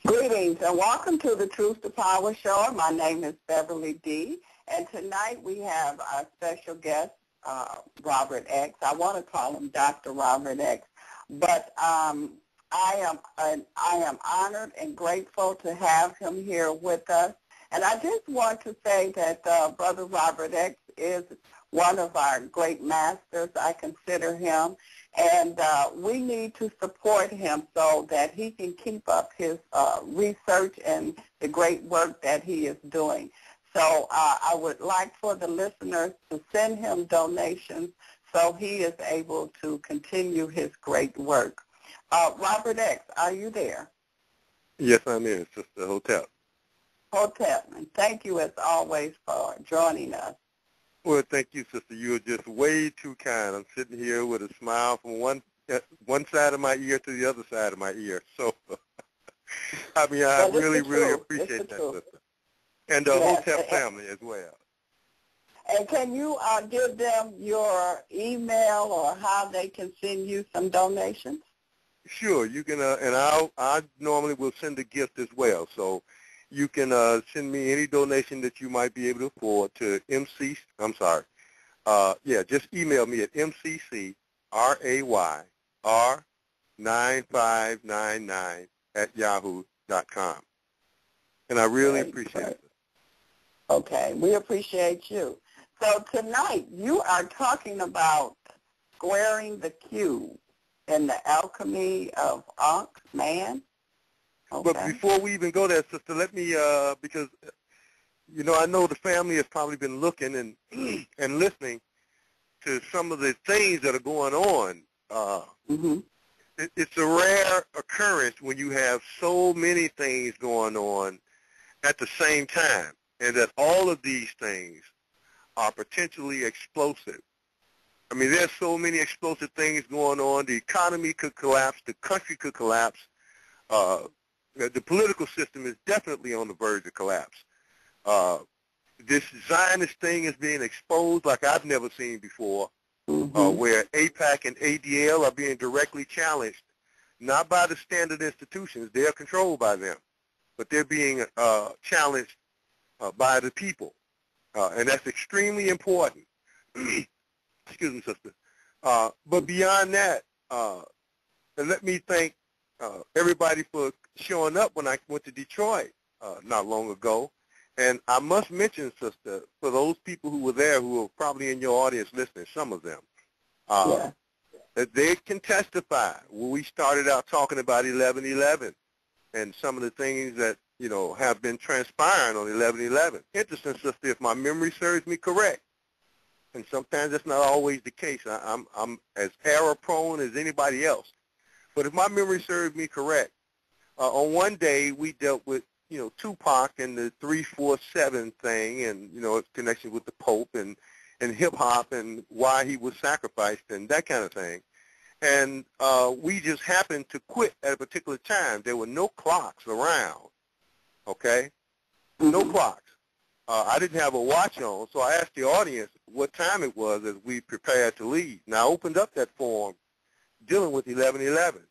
Greetings and welcome to the Truth to Power Show. My name is Beverly D. And tonight we have our special guest, Robert X. I want to call him Dr. Robert X. But I am honored and grateful to have him here with us. And I just want to say that Brother Robert X is one of our great masters. I consider him. And we need to support him so that he can keep up his research and the great work that he is doing. So I would like for the listeners to send him donations so he is able to continue his great work. Robert X., are you there? Yes, I'm here, Sister Hotep. Hotep, and thank you as always for joining us. Well, thank you, Sister. You are just way too kind. I'm sitting here with a smile from one side of my ear to the other side of my ear. So, I mean, I really appreciate that, Sister. And the Hotep family as well. And can you give them your email or how they can send you some donations? Sure, you can, and I normally will send a gift as well. So you can send me any donation that you might be able to afford to just email me at mccyr9599@yahoo.com. And I really appreciate it. Okay, we appreciate you. So tonight you are talking about squaring the cube in the alchemy of Ank, man. Okay. But before we even go there, Sister, let me, because, you know, I know the family has probably been looking and and listening to some of the things that are going on. It's a rare occurrence when you have so many things going on at the same time, and that all of these things are potentially explosive. I mean, there's so many explosive things going on. The economy could collapse. The country could collapse. The political system is definitely on the verge of collapse. This Zionist thing is being exposed like I've never seen before, where AIPAC and ADL are being directly challenged, not by the standard institutions. They are controlled by them, but they're being challenged by the people, and that's extremely important. Excuse me, Sister. But beyond that, and let me thank everybody for showing up when I went to Detroit not long ago. And I must mention, Sister, for those people who were there who are probably in your audience listening, some of them, that they can testify when we started out talking about 11/11 and some of the things that, you know, have been transpiring on 11/11. Interesting, Sister, if my memory serves me correct. And sometimes that's not always the case. I'm as error-prone as anybody else. But if my memory serves me correct, on one day we dealt with, you know, Tupac and the 347 thing and, you know, its connection with the Pope and hip-hop and why he was sacrificed and that kind of thing. And we just happened to quit at a particular time. There were no clocks around, okay? No clocks. I didn't have a watch on, so I asked the audience what time it was as we prepared to leave. Now, I opened up that form dealing with 11/11.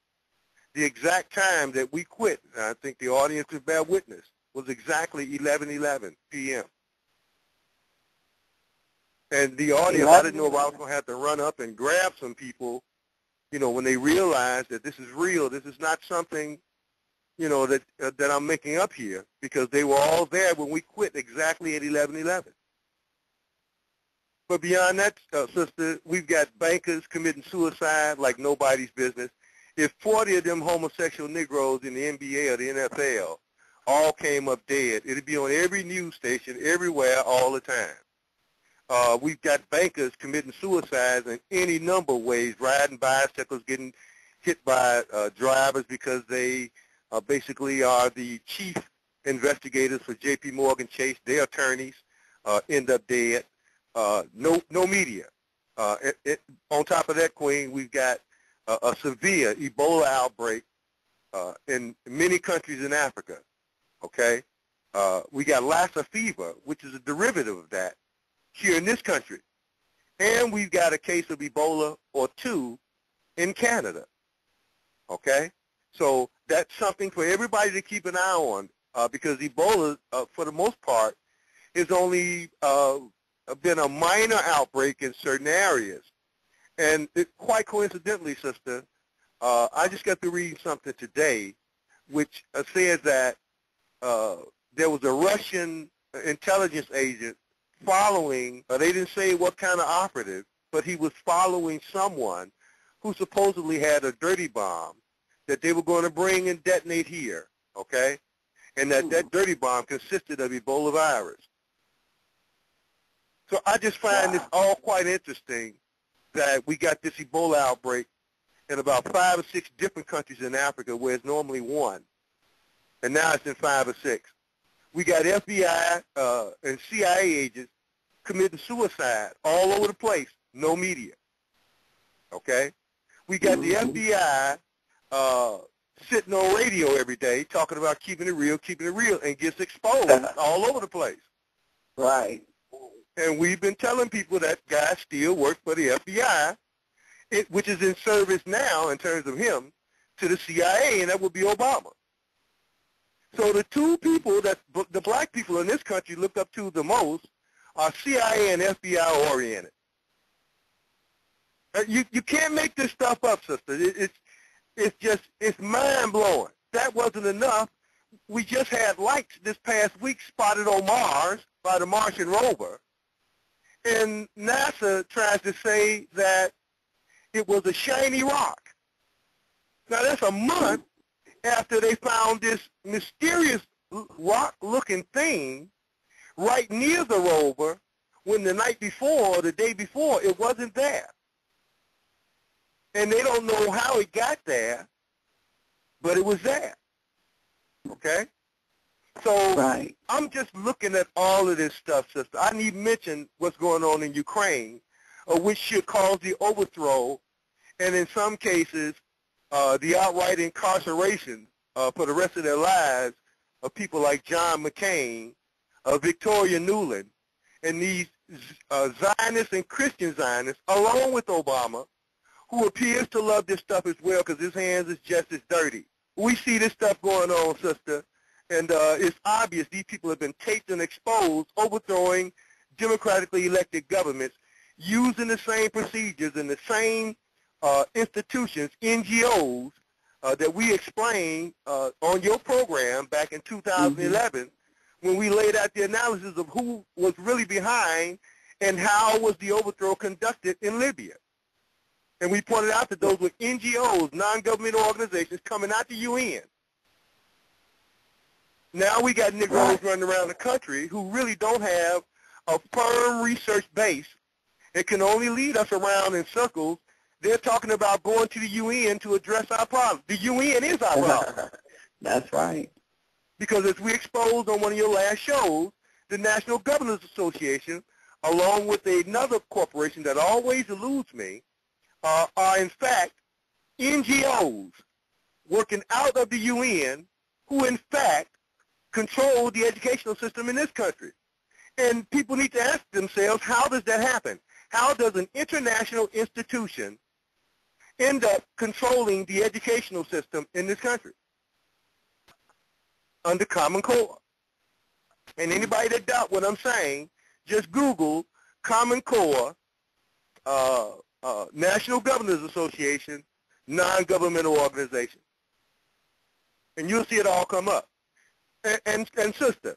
The exact time that we quit, and I think the audience could bear witness, was exactly 11:11 p.m. And the audience, I didn't know if I was going to have to run up and grab some people, you know, when they realized that this is real, this is not something, you know, that I'm making up here, because they were all there when we quit exactly at 11/11. But beyond that, Sister, we've got bankers committing suicide like nobody's business. If 40 of them homosexual Negroes in the NBA or the NFL all came up dead, it'd be on every news station, everywhere, all the time. We've got bankers committing suicides in any number of ways, riding bicycles, getting hit by drivers because they basically are the chief investigators for J.P. Morgan Chase. Their attorneys end up dead. No media. On top of that, Queen, we've got a severe Ebola outbreak in many countries in Africa, okay? We got Lassa fever, which is a derivative of that, here in this country. And we've got a case of Ebola or two in Canada, okay? So that's something for everybody to keep an eye on, because Ebola, for the most part, has only been a minor outbreak in certain areas. And quite coincidentally, sister, I just got to read something today which says that there was a Russian intelligence agent following, they didn't say what kind of operative, but he was following someone who supposedly had a dirty bomb that they were going to bring and detonate here, okay? And that dirty bomb consisted of Ebola virus. So I just find this all quite interesting that we got this Ebola outbreak in about 5 or 6 different countries in Africa where it's normally 1. And now it's in 5 or 6. We got FBI and CIA agents committing suicide all over the place, no media. Okay? We got the FBI sitting on radio every day talking about keeping it real, and gets exposed all over the place. Right. And we've been telling people that guy still works for the FBI, which is in service now in terms of him to the CIA, and that would be Obama. So the two people that the black people in this country look up to the most are CIA and FBI oriented. You can't make this stuff up, sister. It's mind-blowing. That wasn't enough. We just had lights this past week spotted on Mars by the Martian rover. And NASA tries to say that it was a shiny rock. Now, that's a month after they found this mysterious rock-looking thing right near the rover when the night before or the day before it wasn't there. And they don't know how it got there, but it was there. Okay? So I'm just looking at all of this stuff, sister. I need to mention what's going on in Ukraine, which should cause the overthrow and in some cases the outright incarceration for the rest of their lives of people like John McCain, Victoria Nuland, and these Zionists and Christian Zionists, along with Obama, who appears to love this stuff as well because his hands is just as dirty. We see this stuff going on, sister. And it's obvious these people have been taped and exposed, overthrowing democratically elected governments, using the same procedures and the same institutions, NGOs, that we explained on your program back in 2011 when we laid out the analysis of who was really behind and how was the overthrow conducted in Libya. And we pointed out that those were NGOs, non-governmental organizations coming out the UN. Now we got Negroes running around the country who really don't have a firm research base and can only lead us around in circles. They're talking about going to the UN to address our problems. The UN is our problem. That's right. Because as we exposed on one of your last shows, the National Governors Association, along with another corporation that always eludes me, are in fact NGOs working out of the UN who in fact control the educational system in this country. And people need to ask themselves, how does that happen? How does an international institution end up controlling the educational system in this country? Under Common Core. And anybody that doubt what I'm saying, just Google Common Core, National Governors Association, non-governmental organization. And you'll see it all come up. And sister,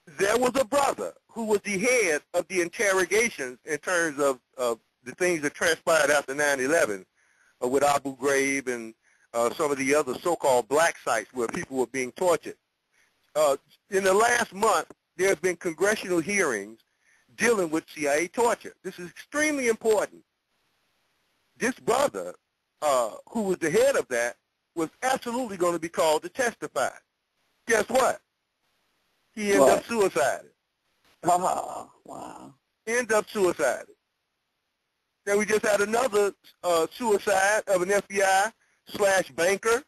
there was a brother who was the head of the interrogations in terms of the things that transpired after 9/11 with Abu Ghraib and some of the other so-called black sites where people were being tortured. In the last month, there have been congressional hearings dealing with CIA torture. This is extremely important. This brother, who was the head of that, was absolutely going to be called to testify. Guess what? He ended up suicided. Oh, wow. Ended up suicided. Then we just had another suicide of an FBI/banker,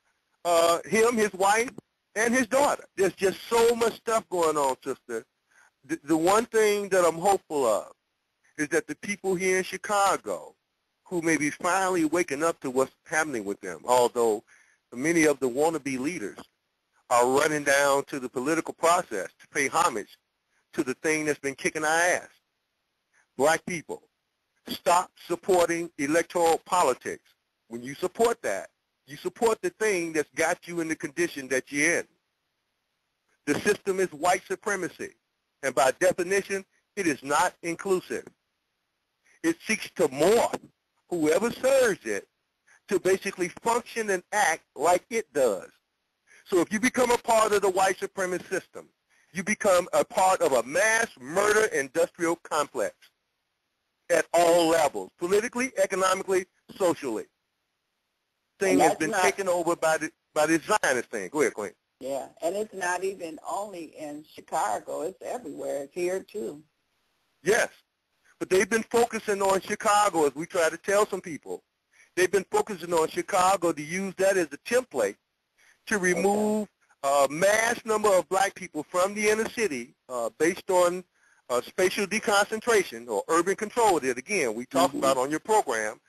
him, his wife, and his daughter. There's just so much stuff going on, sister. The one thing that I'm hopeful of is that the people here in Chicago who may be finally waking up to what's happening with them, although many of the wannabe leaders are running down to the political process to pay homage to the thing that's been kicking our ass. Black people, stop supporting electoral politics. When you support that, you support the thing that's got you in the condition that you're in. The system is white supremacy, and by definition, it is not inclusive. It seeks to morph whoever serves it to basically function and act like it does. So if you become a part of the white supremacist system, you become a part of a mass murder industrial complex at all levels, politically, economically, socially. Thing has been taken over by the Zionist thing. Go ahead, Queen. Yeah, and it's not even only in Chicago. It's everywhere. It's here, too. Yes, but they've been focusing on Chicago, as we try to tell some people. They've been focusing on Chicago to use that as a template to remove a mass number of black people from the inner city based on spatial deconcentration or urban control that, again, we talked about on your program.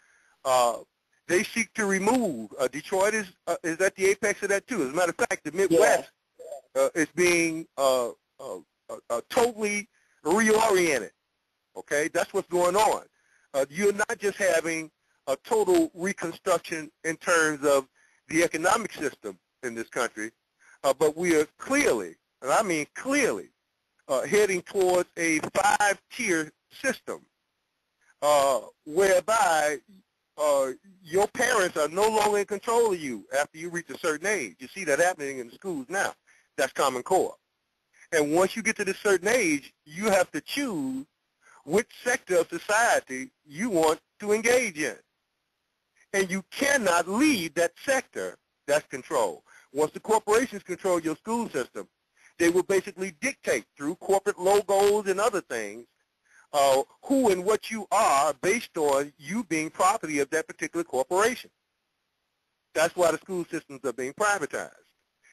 They seek to remove. Detroit is at the apex of that, too. As a matter of fact, the Midwest is being totally reoriented. Okay, that's what's going on. You're not just having a total reconstruction in terms of the economic system in this country, but we are clearly, and I mean clearly, heading towards a 5-tier system whereby your parents are no longer in control of you after you reach a certain age. You see that happening in the schools now. That's Common Core. And once you get to this certain age, you have to choose which sector of society you want to engage in. And you cannot leave that sector that's controlled. Once the corporations control your school system, they will basically dictate through corporate logos and other things who and what you are based on you being property of that particular corporation. That's why the school systems are being privatized.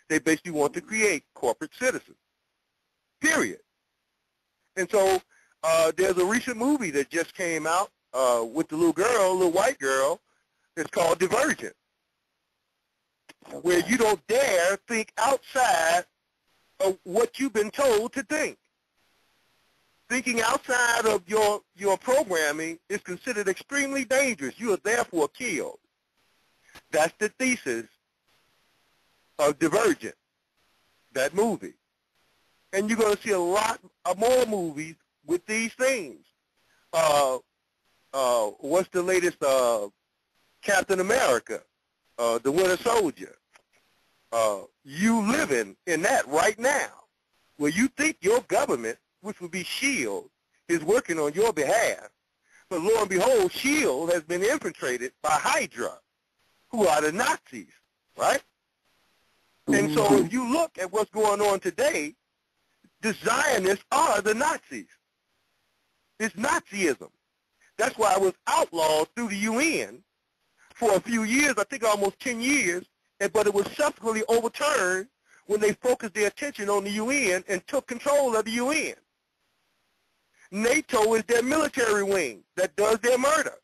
They basically want to create corporate citizens, period. And so there's a recent movie that just came out with the little white girl. It's called Divergent, where you don't dare think outside of what you've been told to think. Thinking outside of your programming is considered extremely dangerous. You are therefore killed. That's the thesis of Divergent, that movie. And you're going to see a lot of more movies with these things. What's the latest? Captain America, the Winter Soldier. You living in that right now, where you think your government, which would be S.H.I.E.L.D., is working on your behalf. But lo and behold, S.H.I.E.L.D. has been infiltrated by Hydra, who are the Nazis, right? And so if you look at what's going on today, the Zionists are the Nazis. It's Nazism. That's why it was outlawed through the UN for a few years, I think almost 10 years, but it was subsequently overturned when they focused their attention on the UN and took control of the UN. NATO is their military wing that does their murder.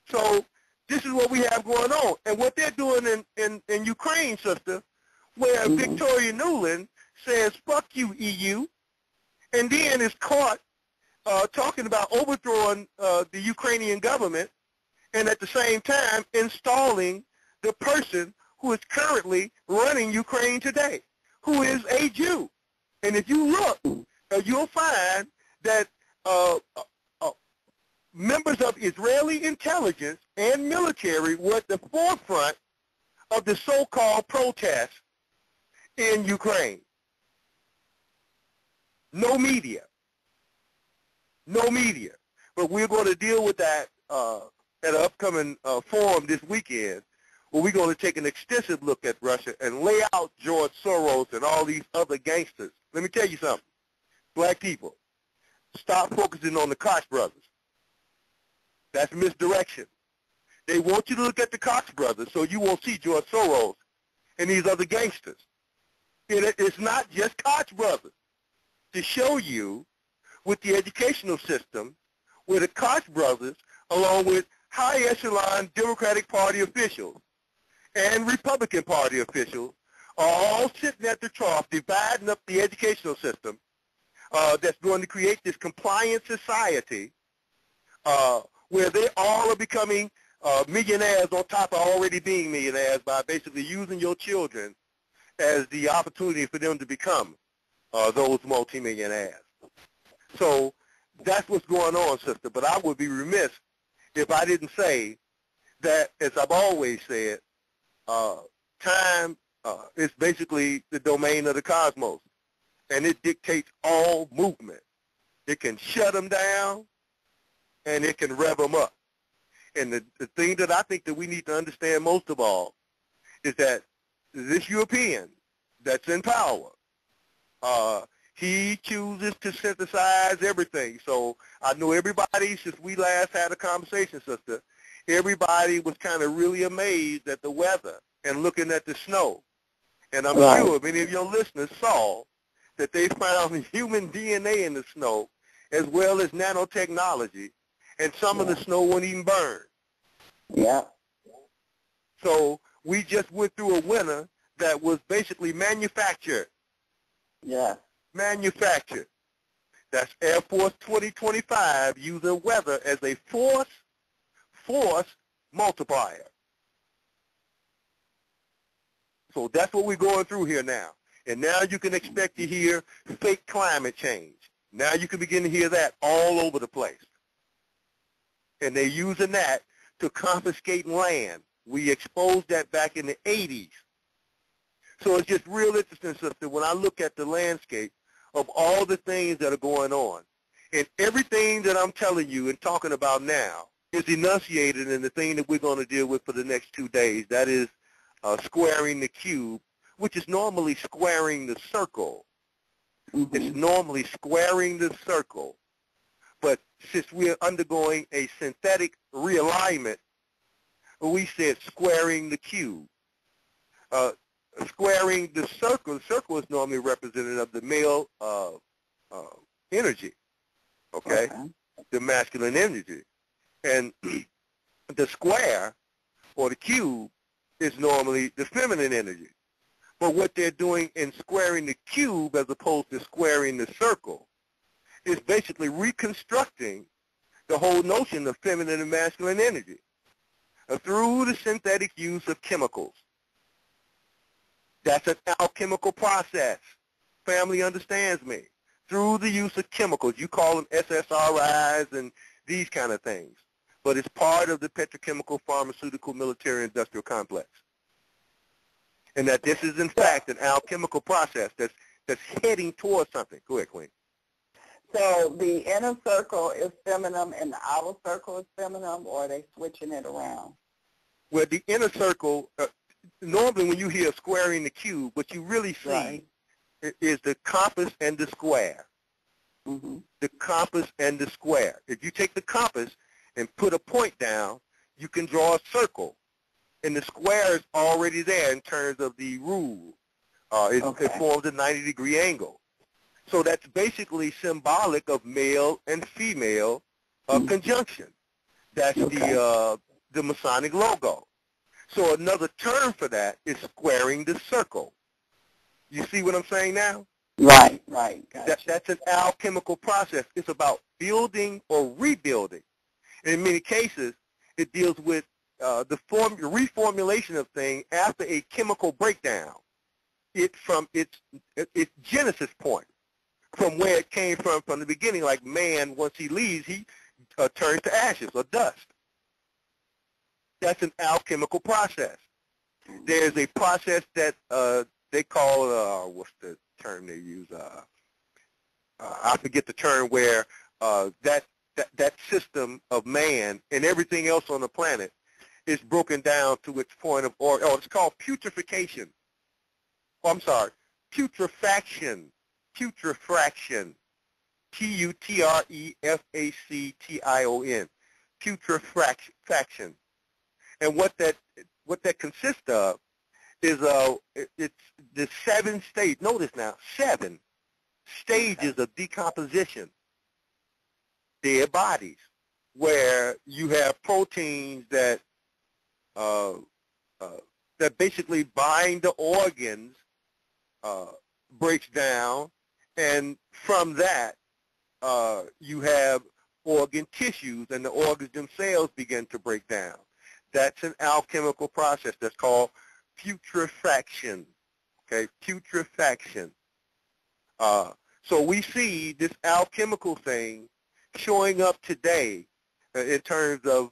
So this is what we have going on. And what they're doing in Ukraine, sister, where Victoria Nuland says, fuck you, EU, and then is caught talking about overthrowing the Ukrainian government and at the same time installing the person who is currently running Ukraine today, who is a Jew. And if you look, you'll find that members of Israeli intelligence and military were at the forefront of the so-called protests in Ukraine. No media. No media. But we're going to deal with that at an upcoming forum this weekend, where we're going to take an extensive look at Russia and lay out George Soros and all these other gangsters. Let me tell you something. Black people, stop focusing on the Koch brothers. That's misdirection. They want you to look at the Koch brothers so you won't see George Soros and these other gangsters. It's not just Koch brothers. To show you with the educational system where the Koch brothers, along with high echelon Democratic Party officials and Republican Party officials are all sitting at the trough, dividing up the educational system that's going to create this compliant society where they all are becoming millionaires on top of already being millionaires by basically using your children as the opportunity for them to become those multimillionaires. So that's what's going on, sister. But I would be remiss if I didn't say that, as I've always said, time is basically the domain of the cosmos, and it dictates all movement. It can shut them down, and it can rev them up. And the thing that I think that we need to understand most of all is that this European that's in power, he chooses to synthesize everything. So I know everybody, since we last had a conversation, sister, everybody was kind of really amazed at the weather and looking at the snow. And I'm sure many of your listeners saw that they found human DNA in the snow as well as nanotechnology, and some of the snow wouldn't even burn. Yeah. So we just went through a winter that was basically manufactured. Yeah. Manufactured. That's Air Force 2025 using weather as a force multiplier. So that's what we're going through here now. And now you can expect to hear fake climate change. Now you can begin to hear that all over the place. And they're using that to confiscate land. We exposed that back in the 80s. So it's just real interesting, sister, when I look at the landscape of all the things that are going on. And everything that I'm telling you and talking about now is enunciated in the thing that we're going to deal with for the next 2 days. That is squaring the cube, which is normally squaring the circle. Mm-hmm. It's normally squaring the circle. But since we're undergoing a synthetic realignment, we said squaring the cube. Squaring the circle is normally representative of the male energy, okay? The masculine energy. And the square or the cube is normally the feminine energy. But what they're doing in squaring the cube as opposed to squaring the circle is basically reconstructing the whole notion of feminine and masculine energy through the synthetic use of chemicals. That's an alchemical process. Family understands me. Through the use of chemicals. You call them SSRIs and these kind of things. But it's part of the petrochemical, pharmaceutical, military, industrial complex. And that this is, in fact, an alchemical process that's heading towards something. Go ahead, Queen. So the inner circle is feminine and the outer circle is feminine, or are they switching it around? Well, the inner circle, normally when you hear squaring the cube, what you really see is the compass and the square. Mm-hmm. The compass and the square. If you take the compass and put a point down, you can draw a circle. And the square is already there in terms of the rule. It forms a 90-degree angle. So that's basically symbolic of male and female conjunction. That's the Masonic logo. So another term for that is squaring the circle. You see what I'm saying now? Right. Gotcha. That's an alchemical process. It's about building or rebuilding. And in many cases, it deals with the reformulation of things after a chemical breakdown. From its genesis point, from where it came from the beginning. Like man, once he leaves, he turns to ashes or dust. That's an alchemical process. There's a process that they call, what's the term they use? I forget the term, where that system of man and everything else on the planet is broken down to its point of origin. Oh, it's called putrefaction. Oh, I'm sorry, putrefaction. Putrefaction. Putrefaction. Putrefaction. And what that consists of is it's the 7 stages. Notice now, 7 stages of decomposition. Dead bodies, where you have proteins that that basically bind the organs breaks down, and from that you have organ tissues, and the organs themselves begin to break down. That's an alchemical process that's called putrefaction. Okay, putrefaction. So we see this alchemical thing showing up today in terms of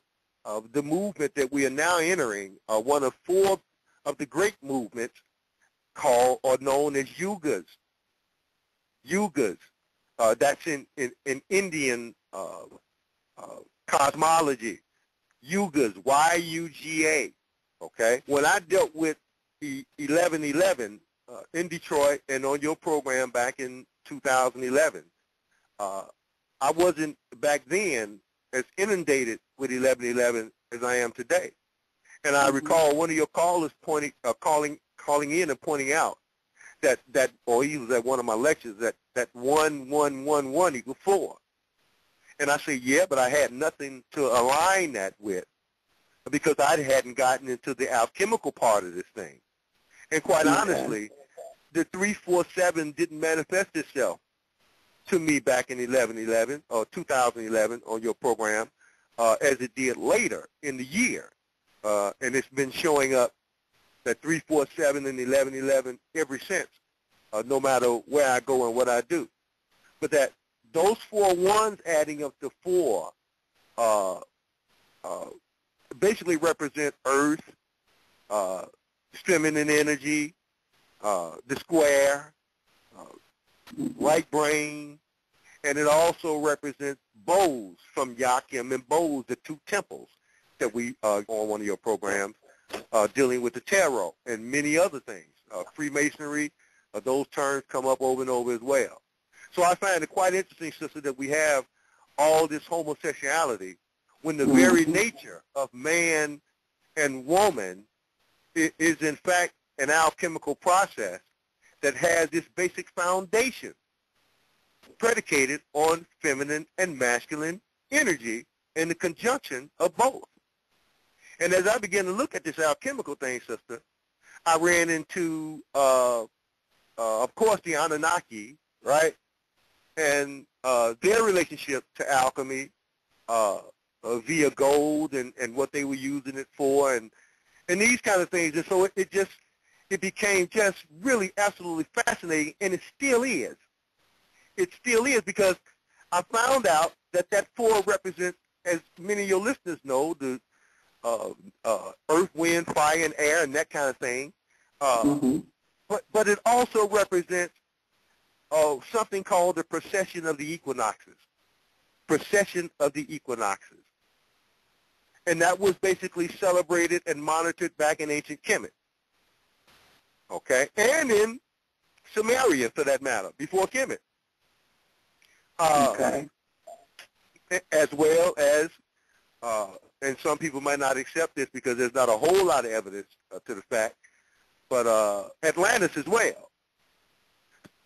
the movement that we are now entering, one of four of the great movements called or known as yugas. Yugas. That's in Indian cosmology. Yugas, Y-U-G-A. Okay. When I dealt with 1111 in Detroit and on your program back in 2011, I wasn't back then as inundated with 1111 as I am today. And I recall one of your callers calling in and pointing out that or he was at one of my lectures, that 1111 equals 4. And I say, yeah, but I had nothing to align that with because I hadn't gotten into the alchemical part of this thing. And quite honestly, the 347 didn't manifest itself to me back in 1111 or 2011 on your program as it did later in the year. And it's been showing up that 347 and 1111 ever since, no matter where I go and what I do. But that those 4 ones adding up to 4 basically represent Earth, feminine energy, the square, right brain, and it also represents Bose from Yakim and Bose, the 2 temples that we on one of your programs dealing with the tarot and many other things. Freemasonry, those terms come up over and over as well. So I find it quite interesting, sister, that we have all this homosexuality when the very nature of man and woman is in fact an alchemical process that has this basic foundation predicated on feminine and masculine energy and the conjunction of both. And as I began to look at this alchemical thing, sister, I ran into, of course, the Anunnaki, right, and their relationship to alchemy via gold and what they were using it for, and these kind of things. And so it became just really absolutely fascinating, and it still is. It still is, because I found out that 4 represents, as many of your listeners know, the earth, wind, fire, and air, and that kind of thing. But it also represents something called the procession of the equinoxes. Procession of the equinoxes. And that was basically celebrated and monitored back in ancient Kemet. Okay? And in Samaria, for that matter, before Kemet. Okay. As well as, and some people might not accept this because there's not a whole lot of evidence to the fact, but Atlantis as well.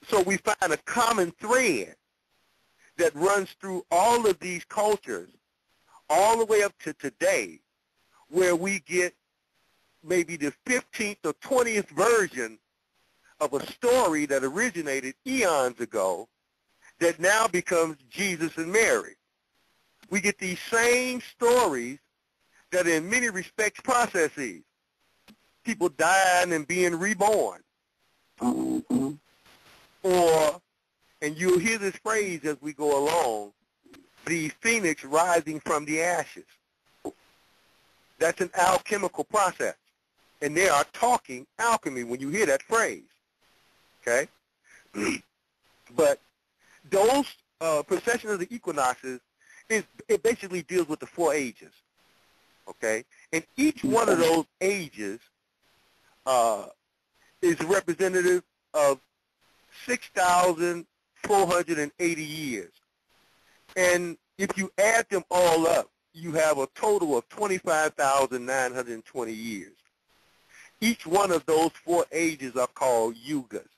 So we find a common thread that runs through all of these cultures all the way up to today, where we get maybe the 15th or 20th version of a story that originated eons ago that now becomes Jesus and Mary. We get these same stories that are in many respects processes. People dying and being reborn. Or, and you'll hear this phrase as we go along, the phoenix rising from the ashes. That's an alchemical process. And they are talking alchemy when you hear that phrase. Okay? But those procession of the equinoxes, it basically deals with the 4 ages. Okay? And each one of those ages is representative of 6,480 years. And if you add them all up, you have a total of 25,920 years. Each one of those 4 ages are called yugas.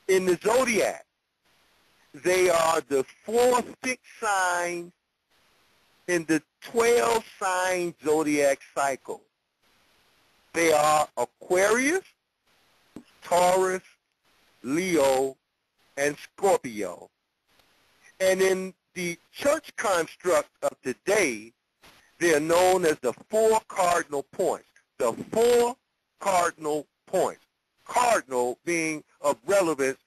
In the zodiac, they are the 4 fixed signs in the 12-sign zodiac cycle. They are Aquarius, Taurus, Leo, and Scorpio. And in the church construct of today, they are known as the 4 cardinal points. The 4 cardinal points. Cardinal being of relevance,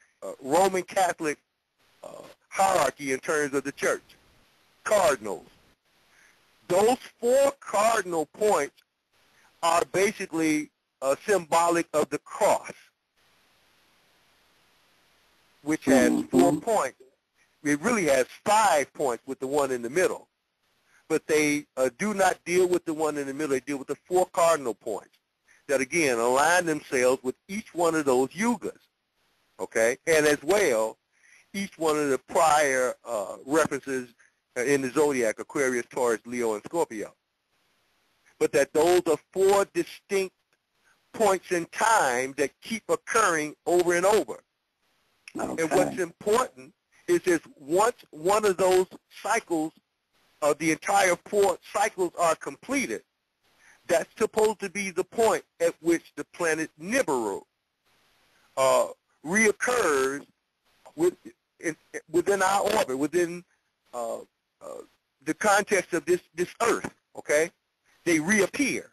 Roman Catholic hierarchy in terms of the church. Cardinals. Those 4 cardinal points are basically symbolic of the cross, which has 4 points. It really has 5 points with the one in the middle. But they do not deal with the one in the middle. They deal with the 4 cardinal points that, again, align themselves with each one of those yugas, okay? And as well, each one of the prior references in the zodiac, Aquarius, Taurus, Leo, and Scorpio. But that those are 4 distinct points in time that keep occurring over and over. Okay. And what's important is once one of those cycles, the entire 4 cycles are completed, that's supposed to be the point at which the planet Nibiru reoccurs within our orbit, within the context of this Earth, okay? They reappear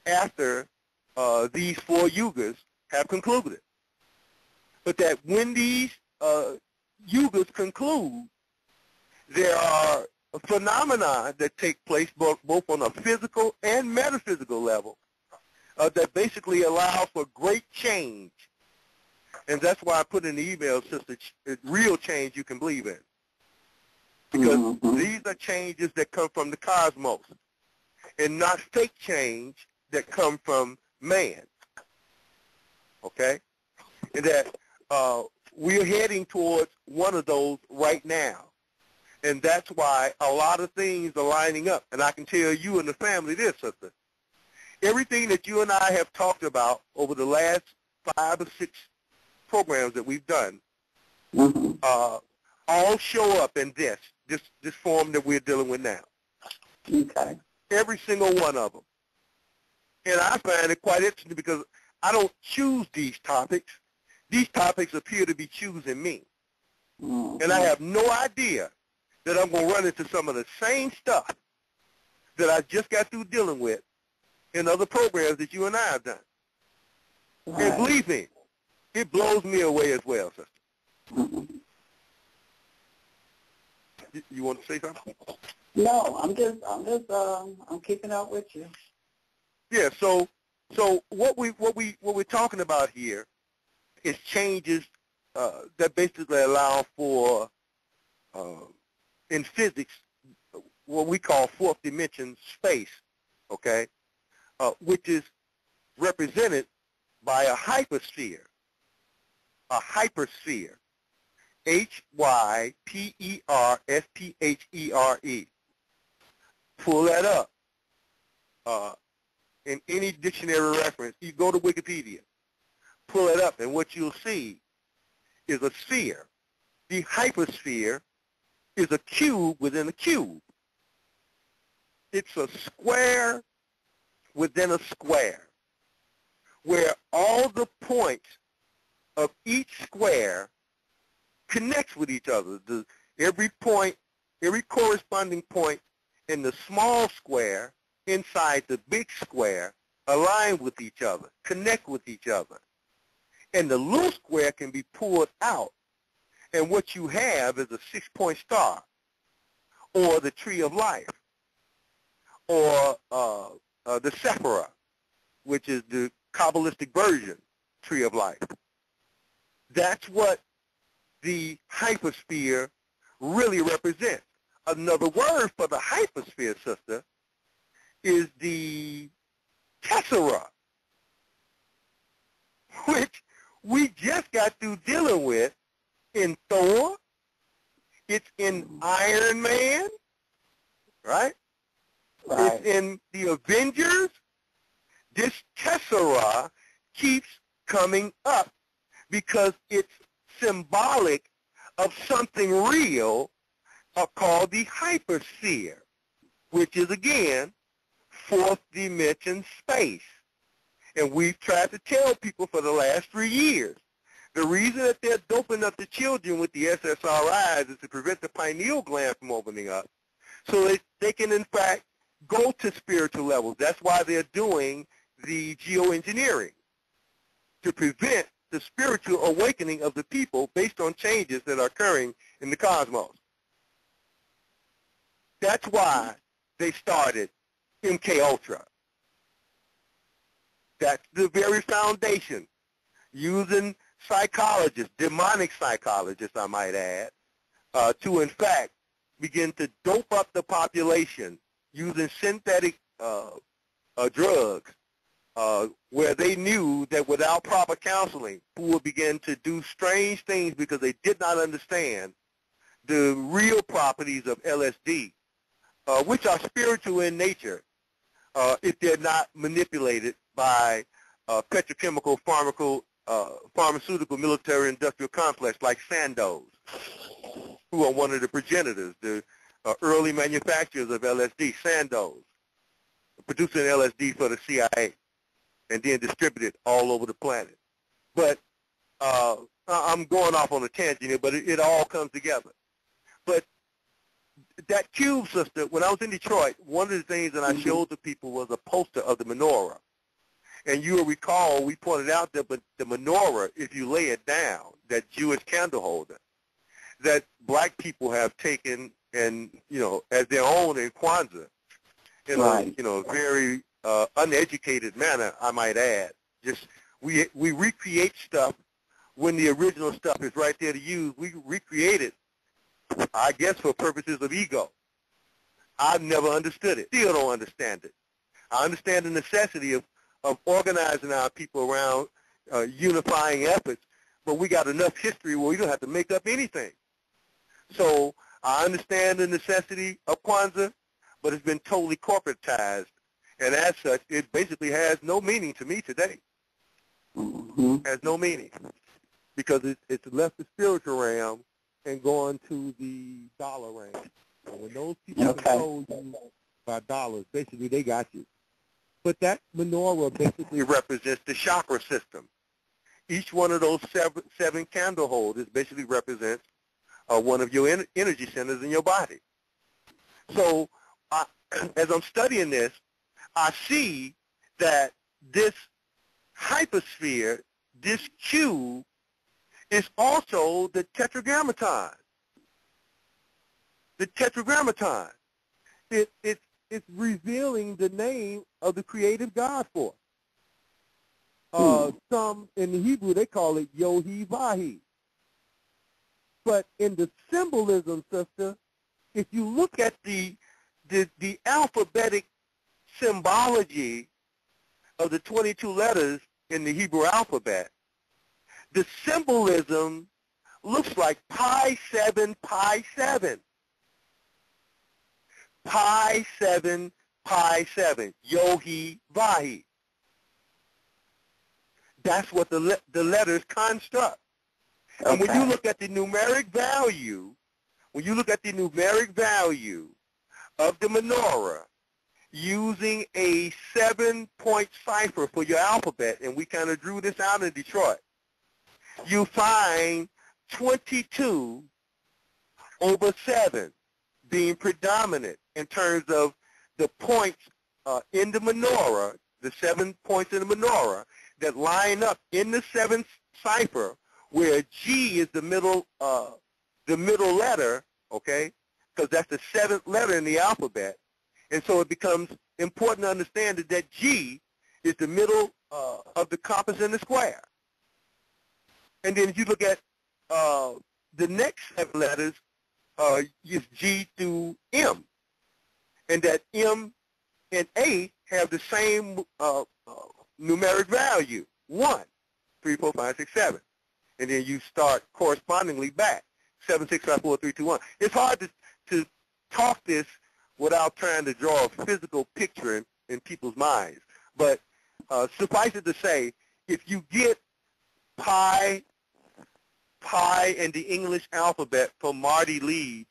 after these 4 yugas have concluded. But that when these yugas conclude, there are phenomena that take place both on a physical and metaphysical level that basically allow for great change. And that's why I put in the email, sister, real change you can believe in. Because these are changes that come from the cosmos and not fake change that come from man. Okay? And that we're heading towards one of those right now. And that's why a lot of things are lining up. And I can tell you and the family this, sister. Everything that you and I have talked about over the last 5 or 6 programs that we've done all show up in this form that we're dealing with now. Okay. Every single one of them. And I find it quite interesting because I don't choose these topics. These topics appear to be choosing me. And I have no idea that I'm going to run into some of the same stuff that I just got through dealing with in other programs that you and I have done. Right. And believe me, it blows me away as well, sister. You want to say something? No, I'm keeping up with you. Yeah. So what we're talking about here is changes that basically allow for in physics what we call 4th dimension space, okay, which is represented by a hypersphere. A hypersphere. HYPERSPHERE. Pull that up. In any dictionary reference, you go to Wikipedia, pull it up, and what you'll see is a sphere. The hypersphere is a cube within a cube. It's a square within a square, where all the points of each square connects with each other. Every corresponding point in the small square inside the big square align with each other, connect with each other. And the little square can be pulled out, and what you have is a 6-point star, or the tree of life, or the Sephira, which is the Kabbalistic version tree of life. That's what the hypersphere really represents. Another word for the hypersphere, sister, is the tessera, which we just got through dealing with in Thor. It's in Iron Man, right? It's in the Avengers. This tessera keeps coming up because it's symbolic of something real called the hypersphere, which is, again, 4th dimension space. And we've tried to tell people for the last 3 years, the reason that they're doping up the children with the SSRIs is to prevent the pineal gland from opening up so that they can, in fact, go to spiritual levels. That's why they're doing the geoengineering, to prevent the spiritual awakening of the people based on changes that are occurring in the cosmos. That's why they started MK Ultra. That's the very foundation, using psychologists, demonic psychologists, I might add, to in fact begin to dope up the population using synthetic drugs, where they knew that without proper counseling, people would begin to do strange things because they did not understand the real properties of LSD, which are spiritual in nature, if they're not manipulated by petrochemical, pharmaceutical, military, industrial complex like Sandoz, who are one of the progenitors, the early manufacturers of LSD, Sandoz, producing LSD for the CIA and then distributed all over the planet. But I'm going off on a tangent here, but it all comes together. But that Cube sister, when I was in Detroit, one of the things that I showed the people was a poster of the menorah. And you will recall we pointed out that the menorah, if you lay it down, that Jewish candle holder, that black people have taken and, as their own in Kwanzaa, in a very uneducated manner, I might add. Just we recreate stuff when the original stuff is right there to use. We recreate it, I guess, for purposes of ego. I've never understood it. Still don't understand it. I understand the necessity of organizing our people around unifying efforts, but we got enough history where we don't have to make up anything. So I understand the necessity of Kwanzaa, but it's been totally corporatized, and as such, it basically has no meaning to me today. Has no meaning because it's left the spiritual realm and gone to the dollar realm. So when those people control you by dollars, basically they got you. But that menorah basically represents the chakra system. Each one of those seven candle holders basically represents one of your energy centers in your body. So as I'm studying this, I see that this hypersphere, this cube, is also the tetragrammaton. The tetragrammaton. It's revealing the name of the creative God force. Some in the Hebrew they call it Yohi-Vahi. But in the symbolism, sister, if you look at the alphabetic symbology of the 22 letters in the Hebrew alphabet, the symbolism looks like pi 7, pi 7. Pi 7, pi 7, Yohi-Vahi. That's what the letters construct. And when you look at the numeric value, of the menorah using a 7-point cipher for your alphabet, and we kind of drew this out in Detroit, you find 22 over 7 being predominant in terms of the points in the menorah, the 7 points in the menorah that line up in the 7th cipher, where G is the middle letter, okay, because that's the 7th letter in the alphabet. And so it becomes important to understand that G is the middle of the compass and the square. And then if you look at the next 7 letters, is G through M, and that M and A have the same numeric value, 1, 3, 4, 5, 6, 7. And then you start correspondingly back, 7, 6, 5, 4, 3, 2, 1. It's hard to talk this without trying to draw a physical picture in people's minds. But suffice it to say, if you get pi and the English alphabet from Marty Leeds,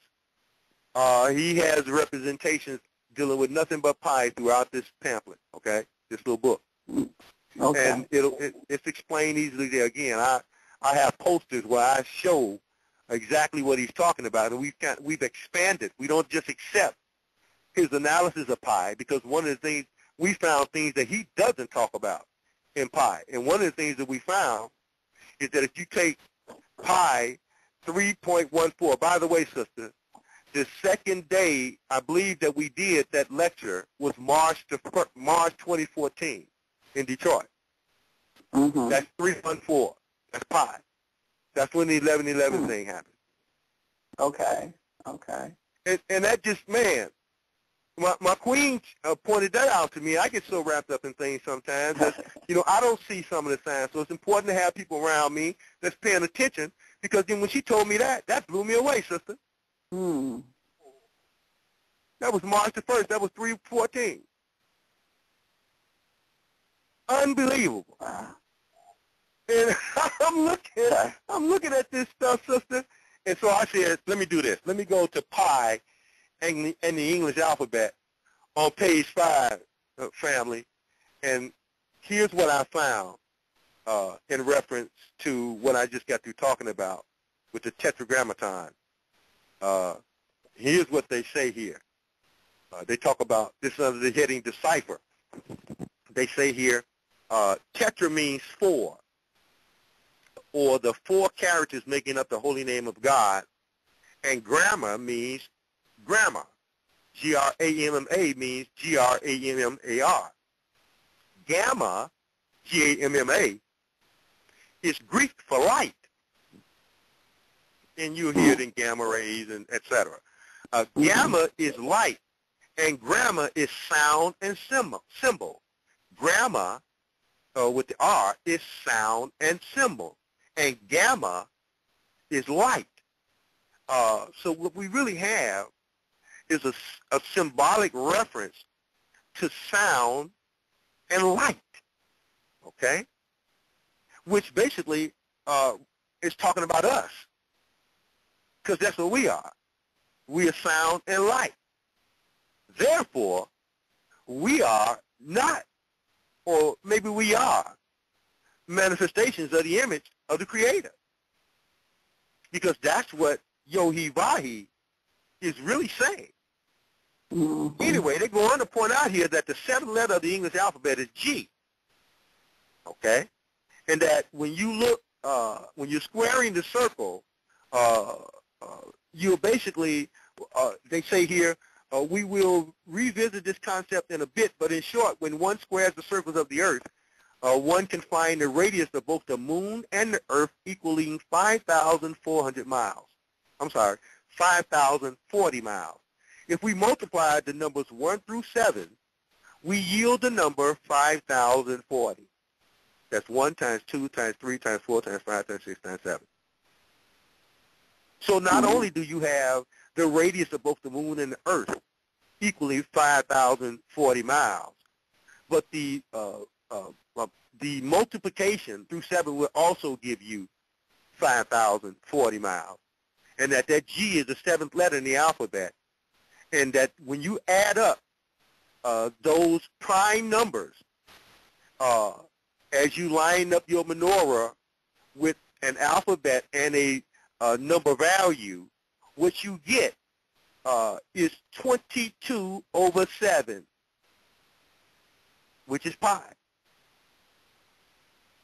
he has representations dealing with nothing but pi throughout this pamphlet, okay, this little book. Okay. And it's explained easily there. Again, I have posters where I show exactly what he's talking about, and we've expanded. We don't just accept his analysis of pi, because one of the things we found things that he doesn't talk about in pi. And one of the things that we found is that if you take pi 3.14, by the way, sister, the second day I believe that we did that lecture was March 2014 in Detroit. Mm-hmm. That's 314. That's pi. That's when the 11/11 thing happened. Okay. Okay. And that just, man, my queen pointed that out to me. I get so wrapped up in things sometimes that, I don't see some of the signs. So it's important to have people around me that's paying attention, because then when she told me that blew me away, sister. Hmm. That was March the 1st. That was 3/14. Unbelievable. Wow. And I'm looking at this stuff, sister. And so I said, let me do this. Let me go to pi and the English alphabet on page 5, family. And here's what I found in reference to what I just got through talking about with the tetragrammaton. Here's what they say here. They talk about this under the heading decipher. They say here, tetra means 4, or the 4 characters making up the holy name of God, and grammar means grammar. G-R-A-M-M-A means G-R-A-M-M-A-R. Gamma, G-A-M-M-A, is Greek for light. And you'll hear it in gamma rays and et cetera. Gamma is light, and grammar is sound and symbol. Grammar, with the R, is sound and symbol. And gamma is light. So what we really have is a symbolic reference to sound and light, okay? Which basically is talking about us, because that's what we are. We are sound and light. Therefore, we are not, or maybe we are, manifestations of the image of the Creator. Because that's what Yohi Vahi is really saying. Mm-hmm. Anyway, they go on to point out here that the 7th letter of the English alphabet is G. Okay? And that when you look, when you're squaring the circle, you're basically, they say here, we will revisit this concept in a bit, but in short, when one squares the circles of the earth, one can find the radius of both the moon and the earth equaling 5,400 miles. I'm sorry, 5,040 miles. If we multiply the numbers 1 through 7, we yield the number 5,040. That's 1 times 2 times 3 times 4 times 5 times 6 times 7. So not only do you have the radius of both the moon and the earth equally 5,040 miles, but the multiplication through 7 will also give you 5,040 miles. And that G is the 7th letter in the alphabet. And that when you add up those prime numbers, as you line up your menorah with an alphabet and a number value, what you get is 22 over 7, which is pi.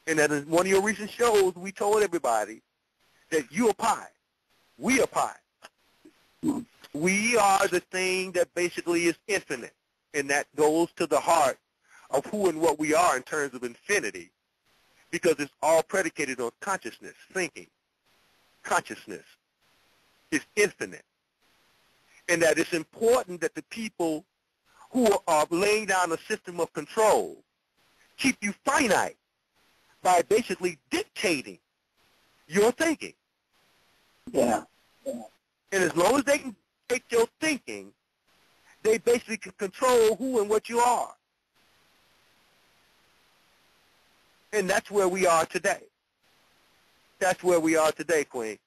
And that in one of your recent shows, we told everybody that you are pi. We are pi. We are the thing that basically is infinite, and that goes to the heart of who and what we are in terms of infinity, because it's all predicated on consciousness, thinking. Consciousness is infinite. And that it's important that the people who are laying down a system of control keep you finite by basically dictating your thinking. Yeah. And as long as they can take your thinking, they basically can control who and what you are. And that's where we are today. That's where we are today, Queen.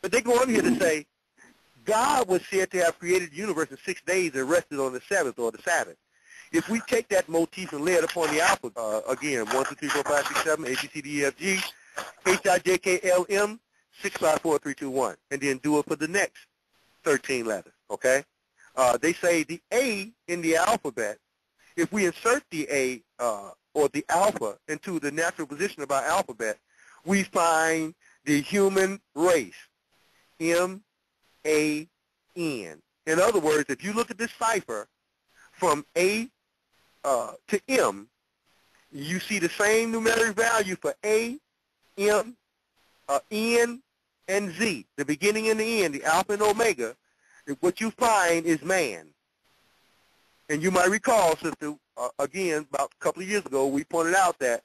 But they go on here to say, God was said to have created the universe in 6 days and rested on the 7th, or the Sabbath. If we take that motif and lay it upon the alphabet, again, 1, 2, 3, 4, 5, 6, 7, A, B, C, D, E, F, G, H, I, J, K, L, M, 6, 5, 4, 3, 2, 1, and then do it for the next 13 letters, okay? They say the A in the alphabet, if we insert the A or the alpha into the natural position of our alphabet, we find the human race, M-A-N. In other words, if you look at this cipher from A to M, you see the same numeric value for A, M, N, and Z, the beginning and the end, the alpha and omega. What you find is man. And you might recall, sister, again, about a couple of years ago, we pointed out that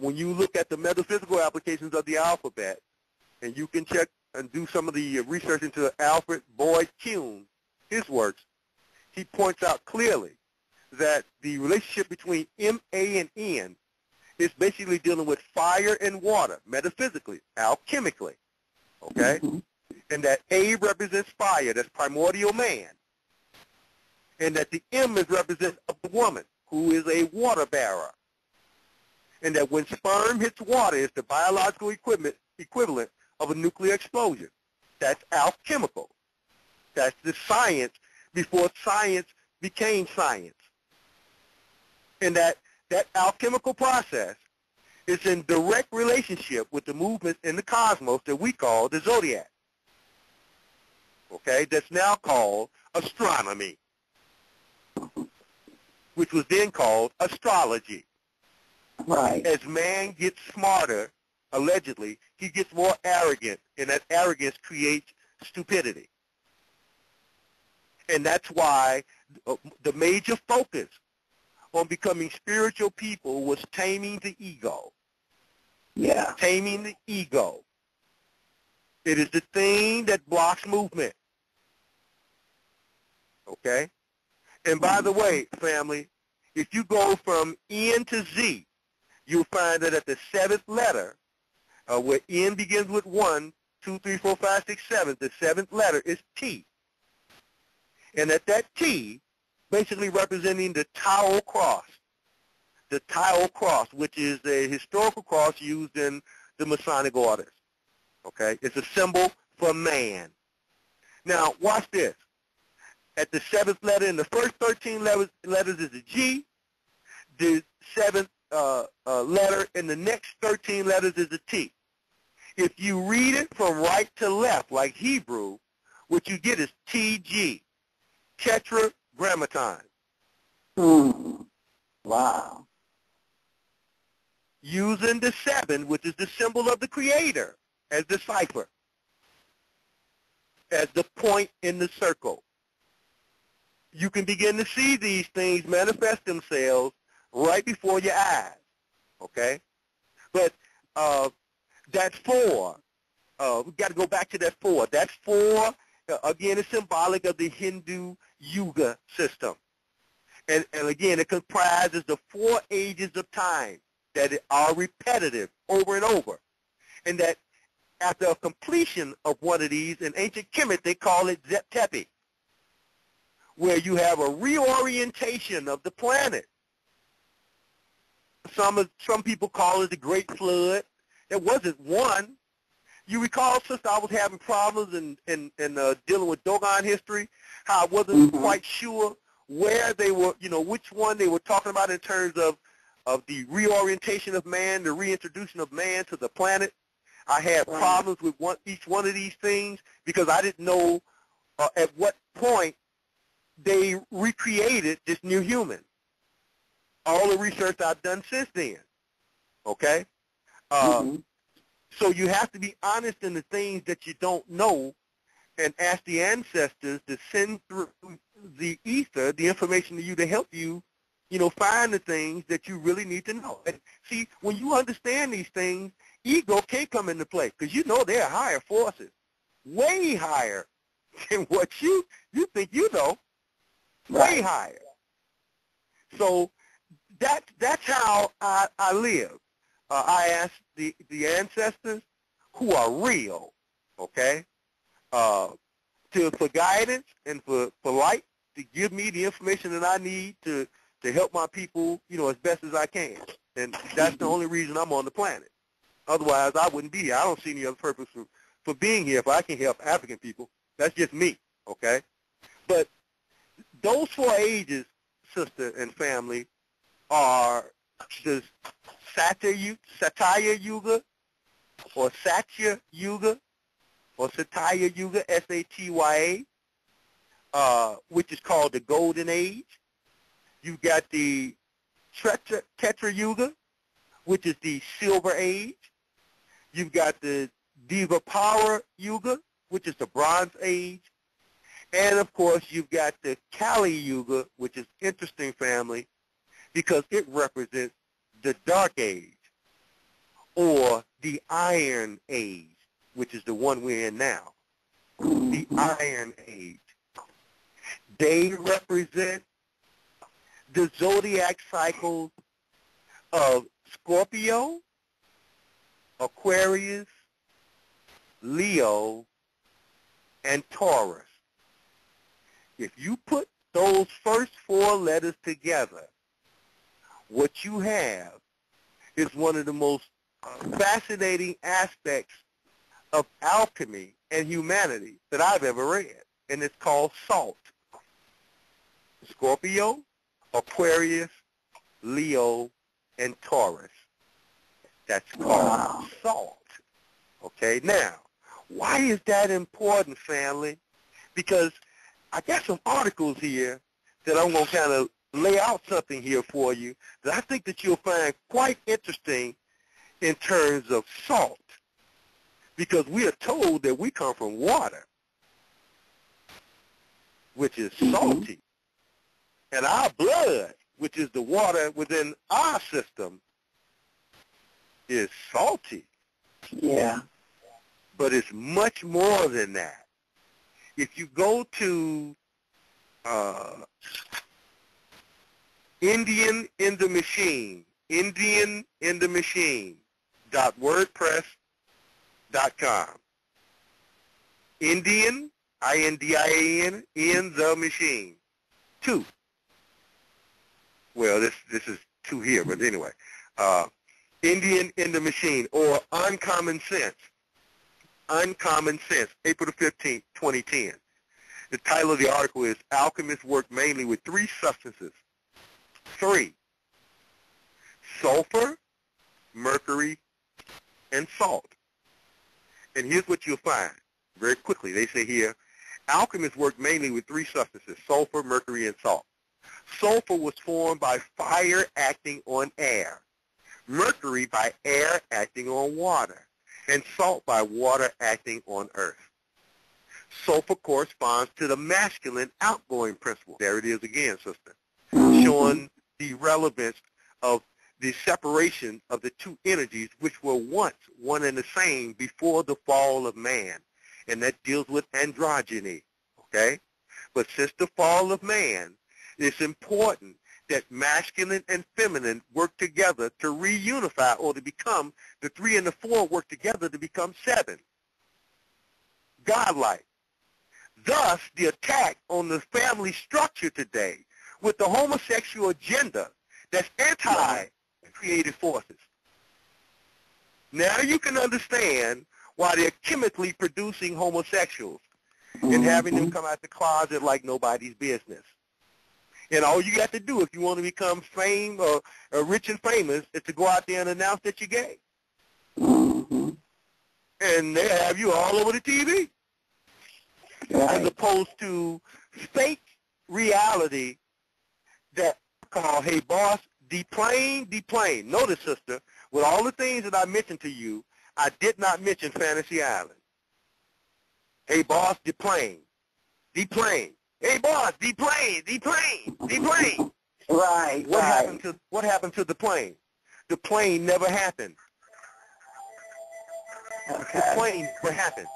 when you look at the metaphysical applications of the alphabet, and you can check and do some of the research into Alfred Boyd Kuhn, his works, he points out clearly that the relationship between M, A, and N is basically dealing with fire and water, metaphysically, alchemically, okay? Mm-hmm. And that A represents fire, that's primordial man. And that the M is representative of the woman, who is a water bearer. And that when sperm hits water, it's the biological equivalent of a nuclear explosion. That's alchemical. That's the science before science became science. And that alchemical process is in direct relationship with the movement in the cosmos that we call the zodiac. Okay, that's now called astronomy, which was then called astrology. Right. As man gets smarter, allegedly, he gets more arrogant, and that arrogance creates stupidity. And that's why the major focus on becoming spiritual people was taming the ego. Yeah. Taming the ego. It is the thing that blocks movement. Okay? And by the way, family, if you go from N to Z, you'll find that at the seventh letter, where N begins with 1, 2, 3, 4, 5, 6, 7, the seventh letter is T. And at that T, basically representing the Tau cross. The Tau cross, which is a historical cross used in the Masonic orders. Okay? It's a symbol for man. Now, watch this. At the seventh letter, in the first 13 letters is a G. The seventh letter in the next 13 letters is a T. If you read it from right to left, like Hebrew, what you get is TG, tetragrammaton. Wow. Using the 7, which is the symbol of the Creator, as the cipher, as the point in the circle. You can begin to see these things manifest themselves right before your eyes, okay? But that 4, we've got to go back to that 4. That 4, again, is symbolic of the Hindu YUGA system. And again, it comprises the 4 ages of time that are repetitive over and over. And that after a completion of one of these, in ancient Kemet, they call it Zep-Tepi, where you have a reorientation of the planet. Some people call it the Great Flood. There wasn't one. You recall, sister, I was having problems in dealing with Dogon history, how I wasn't quite sure where they were, which one they were talking about in terms of the reorientation of man, the reintroduction of man to the planet. I had problems with each one of these things because I didn't know at what point they recreated this new human. All the research I've done since then, okay? So you have to be honest in the things that you don't know and ask the ancestors to send through the ether the information to you to help you, find the things that you really need to know. And see, when you understand these things, ego can't come into play because there are higher forces, way higher than what you think you know, way higher. So that's how I live. I ask the ancestors who are real, okay, for guidance and for light to give me the information that I need to help my people, as best as I can. And that's the only reason I'm on the planet. Otherwise, I wouldn't be here. I don't see any other purpose for being here if I can help African people. That's just me, okay? But those 4 ages, sister and family, are the Satya Yuga, or Satya Yuga, or Satya Yuga, Satya, which is called the Golden Age. You've got the Tetra Yuga, which is the Silver Age. You've got the Diva Power Yuga, which is the Bronze Age. And, of course, you've got the Kali Yuga, which is interesting, family, because it represents the Dark Age, or the Iron Age, which is the one we're in now, the Iron Age. They represent the zodiac cycles of Scorpio, Aquarius, Leo, and Taurus. If you put those first 4 letters together, what you have is one of the most fascinating aspects of alchemy and humanity that I've ever read, and it's called salt. Scorpio, Aquarius, Leo, and Taurus. That's called salt. Okay, now, why is that important, family? Because I got some articles here that I'm going to kind of lay out something here for you that I think that you'll find quite interesting in terms of salt, because we are told that we come from water, which is salty, and our blood, which is the water within our system, is salty. Yeah. But it's much more than that. If you go to Indian in the Machine, WordPress.com. Indian, INDIAN, in the machine. 2. Well, this is 2 here, but anyway. Indian in the Machine, or Uncommon Sense. Uncommon Sense, April the 15th, 2010. The title of the article is Alchemists Work Mainly with 3 Substances. 3. Sulfur, mercury, and salt. And here's what you'll find very quickly. They say here, alchemists work mainly with 3 substances, sulfur, mercury, and salt. Sulfur was formed by fire acting on air, mercury by air acting on water, and salt by water acting on earth. Sulfur corresponds to the masculine outgoing principle. There it is again, sister, showing the relevance of the separation of the 2 energies which were once one and the same before the fall of man. And that deals with androgyny, okay? But since the fall of man, it's important that masculine and feminine work together to reunify, or to become, the 3 and the 4 work together to become 7. Godlike. Thus, the attack on the family structure today with the homosexual agenda that's anti-creative forces. Now you can understand why they're chemically producing homosexuals and having them come out the closet like nobody's business. And all you got to do if you want to become fame or rich and famous is to go out there and announce that you're gay. And they have you all over the TV. As opposed to fake reality that I call, hey, boss, deplane. Notice, sister, with all the things that I mentioned to you, I did not mention Fantasy Island. Hey, boss, deplane. Hey, boss, deplane. Right. What happened to the plane? The plane never happened. Okay. The plane never happened.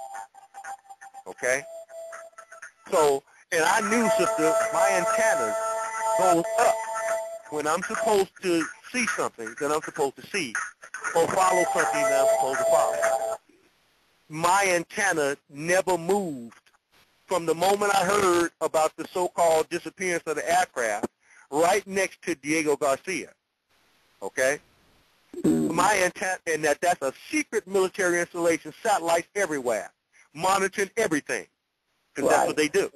Okay? So, and I knew, sister, my antennas goes up when I'm supposed to see something that I'm supposed to see, or follow something that I'm supposed to follow. My antenna never moved from the moment I heard about the so-called disappearance of the aircraft right next to Diego Garcia, okay? My intent, and that's a secret military installation, satellites everywhere, monitoring everything, because that's what they do.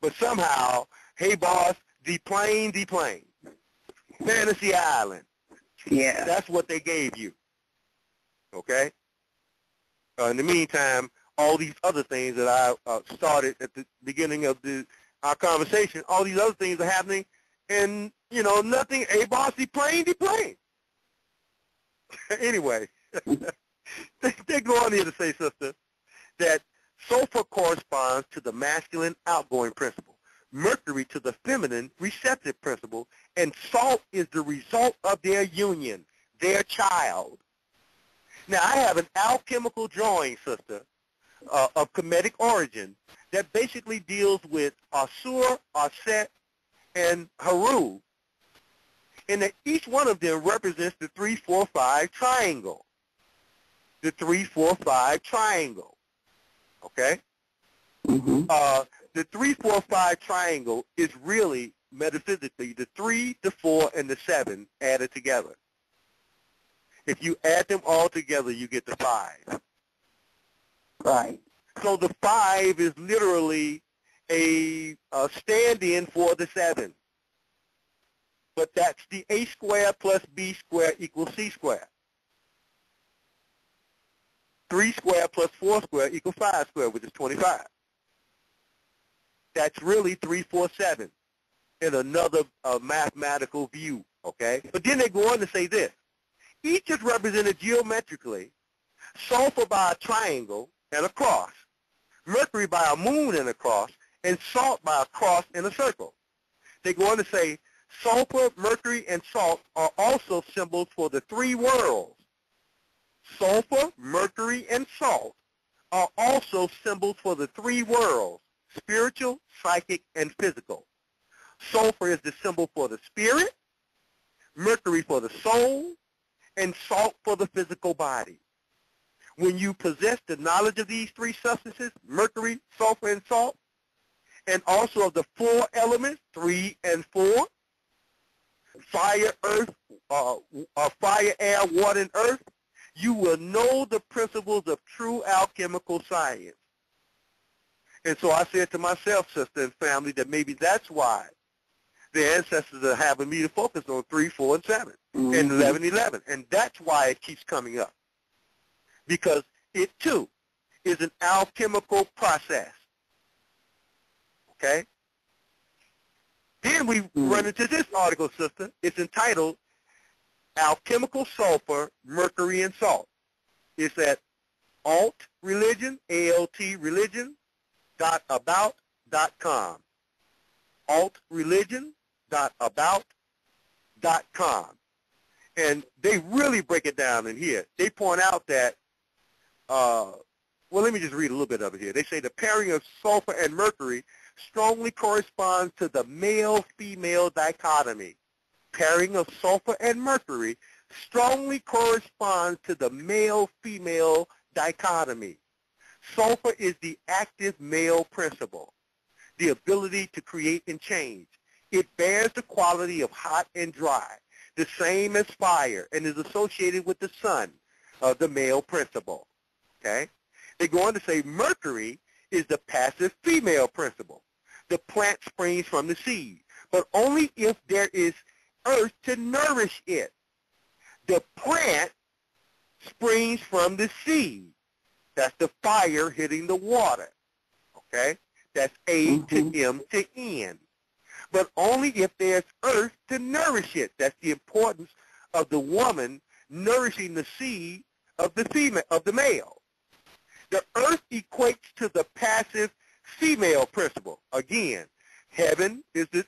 But somehow, hey, boss, deplane. Fantasy Island. Yeah. That's what they gave you, okay? In the meantime, all these other things that I started at the beginning of our conversation, all these other things are happening, and, you know, nothing, hey, boss, deplane. Anyway, they go on here to say, sister, that sulfur corresponds to the masculine outgoing principle, Mercury to the feminine receptive principle, and salt is the result of their union, their child. Now, I have an alchemical drawing, sister, of Kemetic origin that basically deals with Asur, Aset, and Haru, and that each one of them represents the 3-4-5 triangle. The 3-4-5 triangle, okay? The 3-4-5 triangle is really, metaphysically, the 3, the 4, and the 7 added together. If you add them all together, you get the 5. Right. So the 5 is literally a stand-in for the 7. But that's the A squared plus B squared equals C squared. 3 squared plus 4 squared equals 5 squared, which is 25. That's really 3-4-7 in another mathematical view, okay? But then they go on to say this. Each is represented geometrically, sulfur by a triangle and a cross, Mercury by a moon and a cross, and salt by a cross and a circle. They go on to say sulfur, Mercury, and salt are also symbols for the 3 worlds. Sulfur, Mercury, and salt are also symbols for the 3 worlds, spiritual, psychic, and physical. Sulfur is the symbol for the spirit, Mercury for the soul, and salt for the physical body. When you possess the knowledge of these 3 substances, Mercury, sulfur, and salt, and also of the 4 elements, 3 and 4, fire, earth, fire, air, water, and earth, you will know the principles of true alchemical science. And so I said to myself, sister and family, that maybe that's why the ancestors are having me to focus on 3, 4, and 7, and 11, 11. And that's why it keeps coming up. Because it, too, is an alchemical process. Okay? Then we run into this article, sister. It's entitled Alchemical Sulfur, Mercury, and Salt. It's at alt religion, A-L-T religion.about.com. altreligion.about.com. And they really break it down in here. They point out that, well, let me just read a little bit of it here. They say the pairing of sulfur and mercury strongly corresponds to the male-female dichotomy. Pairing of sulfur and mercury strongly corresponds to the male-female dichotomy. Sulfur is the active male principle, the ability to create and change. It bears the quality of hot and dry, the same as fire, and is associated with the sun, the male principle. Okay? They go on to say mercury is the passive female principle. The plant springs from the seed, but only if there is earth to nourish it. The plant springs from the seed. That's the fire hitting the water. Okay? That's A to M to N. But only if there's earth to nourish it. That's the importance of the woman nourishing the seed of the female, of the male. The earth equates to the passive female principle. Again, heaven is the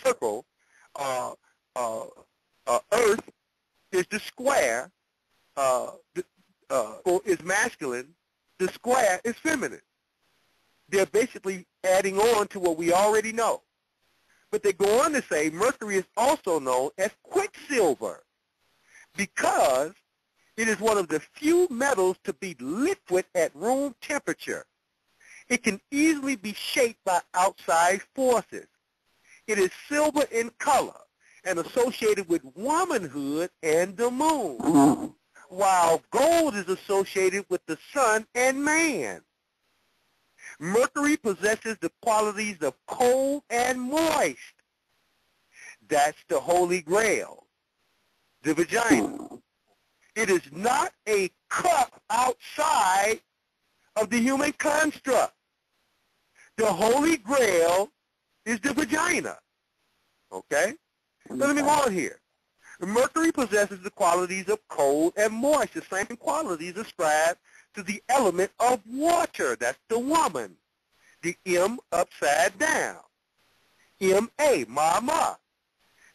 circle. Earth is the square. Is masculine. The square is feminine. They're basically adding on to what we already know. But they go on to say mercury is also known as quicksilver because it is one of the few metals to be liquid at room temperature. It can easily be shaped by outside forces. It is silver in color and associated with womanhood and the moon, while gold is associated with the sun and man. Mercury possesses the qualities of cold and moist. That's the Holy Grail, the vagina. It is not a cup outside of the human construct. The Holy Grail is the vagina. Okay? So let me go on here. Mercury possesses the qualities of cold and moist, the same qualities ascribed to the element of water. That's the woman. The M upside down. M-A, mama.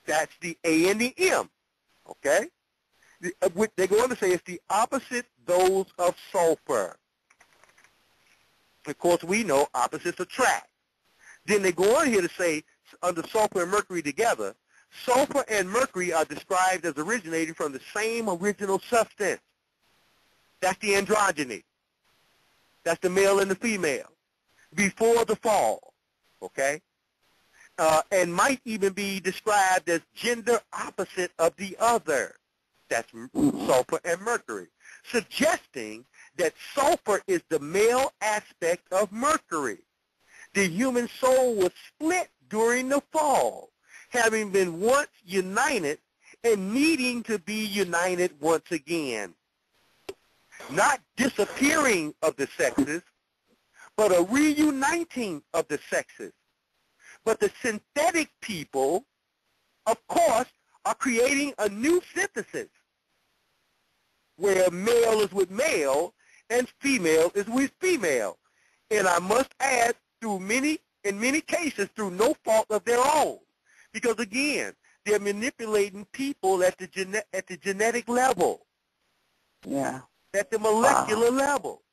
That's the A and the M. Okay? They go on to say it's the opposite those of sulfur. Of course, we know opposites attract. Then they go on here to say, under sulfur and mercury together, sulfur and mercury are described as originating from the same original substance. That's the androgyny. That's the male and the female before the fall, okay? And might even be described as gender opposite of the other. That's sulfur and mercury, suggesting that sulfur is the male aspect of mercury. The human soul was split during the fall, having been once united and needing to be united once again. Not disappearing of the sexes, but a reuniting of the sexes. But the synthetic people, of course, are creating a new synthesis where male is with male and female is with female. And I must add, in many cases, through no fault of their own. Because again, they're manipulating people at the genetic level. Yeah. At the molecular level.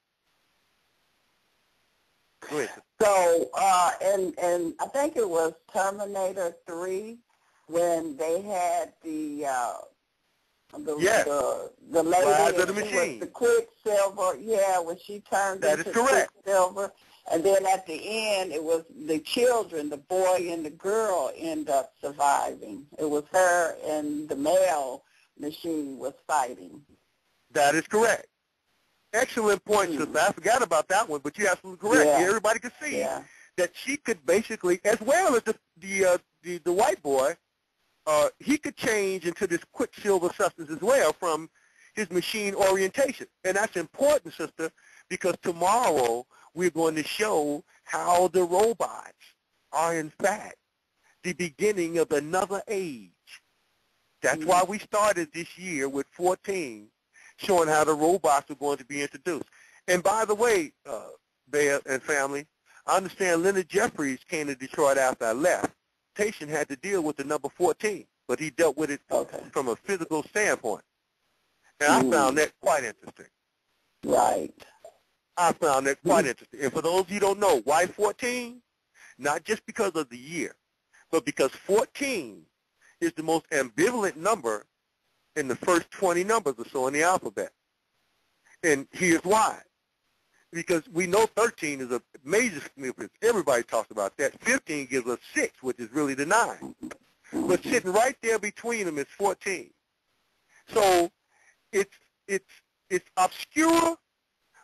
Go ahead. So, and I think it was Terminator 3 when they had the lady Rise of the with Machine. the Quicksilver, when she turned That into is correct. Quicksilver. And then at the end, it was the children, the boy and the girl, end up surviving. It was her and the male machine was fighting. That is correct. Excellent point, sister. I forgot about that one, but you're absolutely correct. Yeah. Everybody could see that she could basically, as well as the white boy, he could change into this Quicksilver substance as well from his machine orientation. And that's important, sister, because tomorrow we're going to show how the robots are, in fact, the beginning of another age. That's why we started this year with 14, showing how the robots are going to be introduced. And by the way, Bear and family, I understand Leonard Jeffries came to Detroit after I left. Tation had to deal with the number 14, but he dealt with it from a physical standpoint. And I found that quite interesting. Right. I found that quite interesting. And for those of you who don't know, why 14? Not just because of the year, but because 14 is the most ambivalent number in the first 20 numbers or so in the alphabet. And here's why. Because we know 13 is a major significance. Everybody talks about that. 15 gives us 6, which is really the 9. But sitting right there between them is 14. So it's obscure,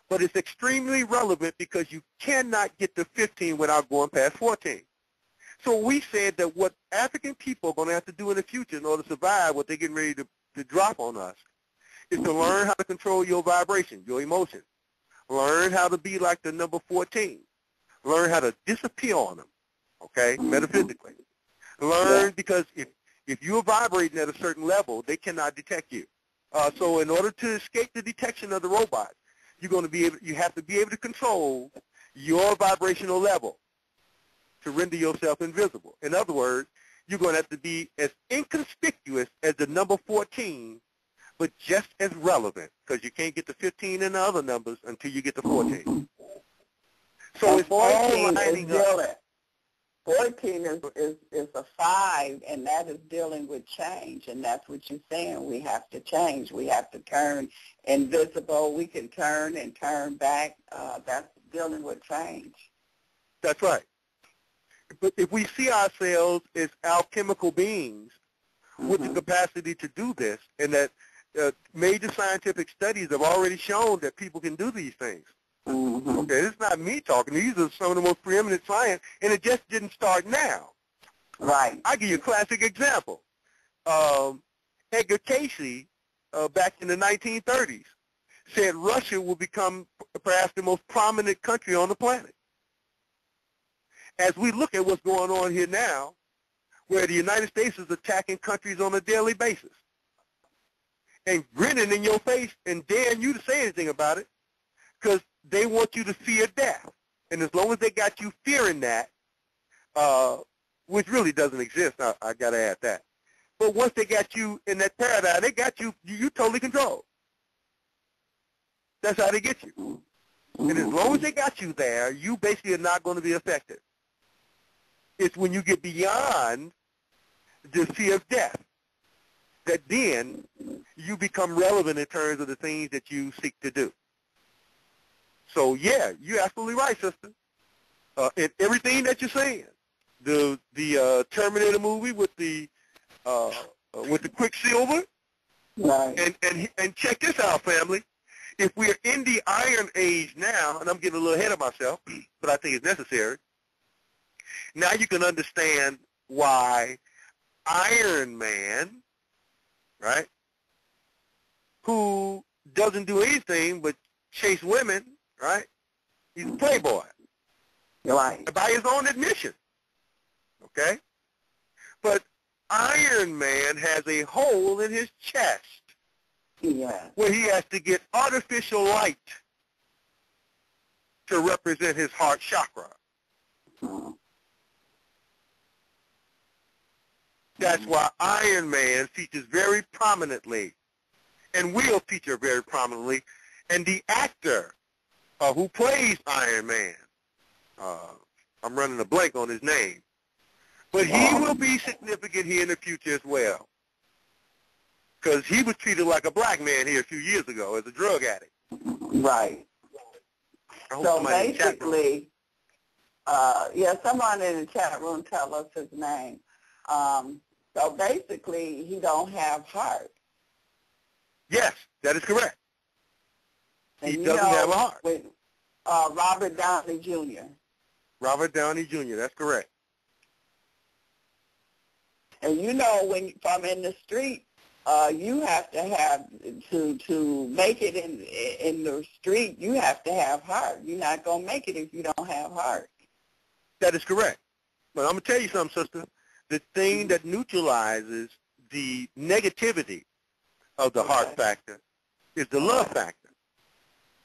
but it's extremely relevant because you cannot get to 15 without going past 14. So we said that what African people are going to have to do in the future in order to survive what they're getting ready to drop on us is to learn how to control your vibration, your emotions. Learn how to be like the number 14. Learn how to disappear on them, okay, metaphysically. Learn because if you're vibrating at a certain level, they cannot detect you. So in order to escape the detection of the robots, you have to be able to control your vibrational level to render yourself invisible. In other words, you're going to have to be as inconspicuous as the number 14, but just as relevant, because you can't get to 15 and the other numbers until you get to 14. So it's all lining up. 14 is a 5, and that is dealing with change, and that's what you're saying. We have to change. We have to turn invisible. We can turn and turn back. That's dealing with change. That's right. But if we see ourselves as alchemical beings with the capacity to do this, and that major scientific studies have already shown that people can do these things. Okay, this is not me talking. These are some of the most preeminent science, and it just didn't start now. Right. I'll give you a classic example. Edgar Cayce, back in the 1930s, said Russia will become perhaps the most prominent country on the planet. As we look at what's going on here now, where the United States is attacking countries on a daily basis and grinning in your face and daring you to say anything about it because they want you to fear death. And as long as they got you fearing that, which really doesn't exist, I got to add that. But once they got you in that paradigm, they got you totally controlled. That's how they get you. And as long as they got you there, you basically are not going to be affected. It's when you get beyond the fear of death that then you become relevant in terms of the things that you seek to do. So, yeah, you're absolutely right, sister. In everything that you're saying, the Terminator movie with the Quicksilver, right. and check this out, family. If we're in the Iron Age now, and I'm getting a little ahead of myself, but I think it's necessary, now you can understand why Iron Man, right, who doesn't do anything but chase women, right, he's a playboy. Right. By his own admission, okay? But Iron Man has a hole in his chest where he has to get artificial light to represent his heart chakra. That's why Iron Man features very prominently and will feature very prominently. And the actor who plays Iron Man, I'm running a blank on his name, but he will be significant here in the future as well, because he was treated like a black man here a few years ago as a drug addict. Right. So basically, someone in the chat room tell us his name. So basically, he don't have heart. Yes, that is correct. And he doesn't have a heart. With Robert Downey Jr. Robert Downey Jr., that's correct. And when from in the street, you have to have, to make it in the street, you have to have heart. You're not going to make it if you don't have heart. That is correct. But I'm going to tell you something, sister. The thing that neutralizes the negativity of the heart factor is the love factor.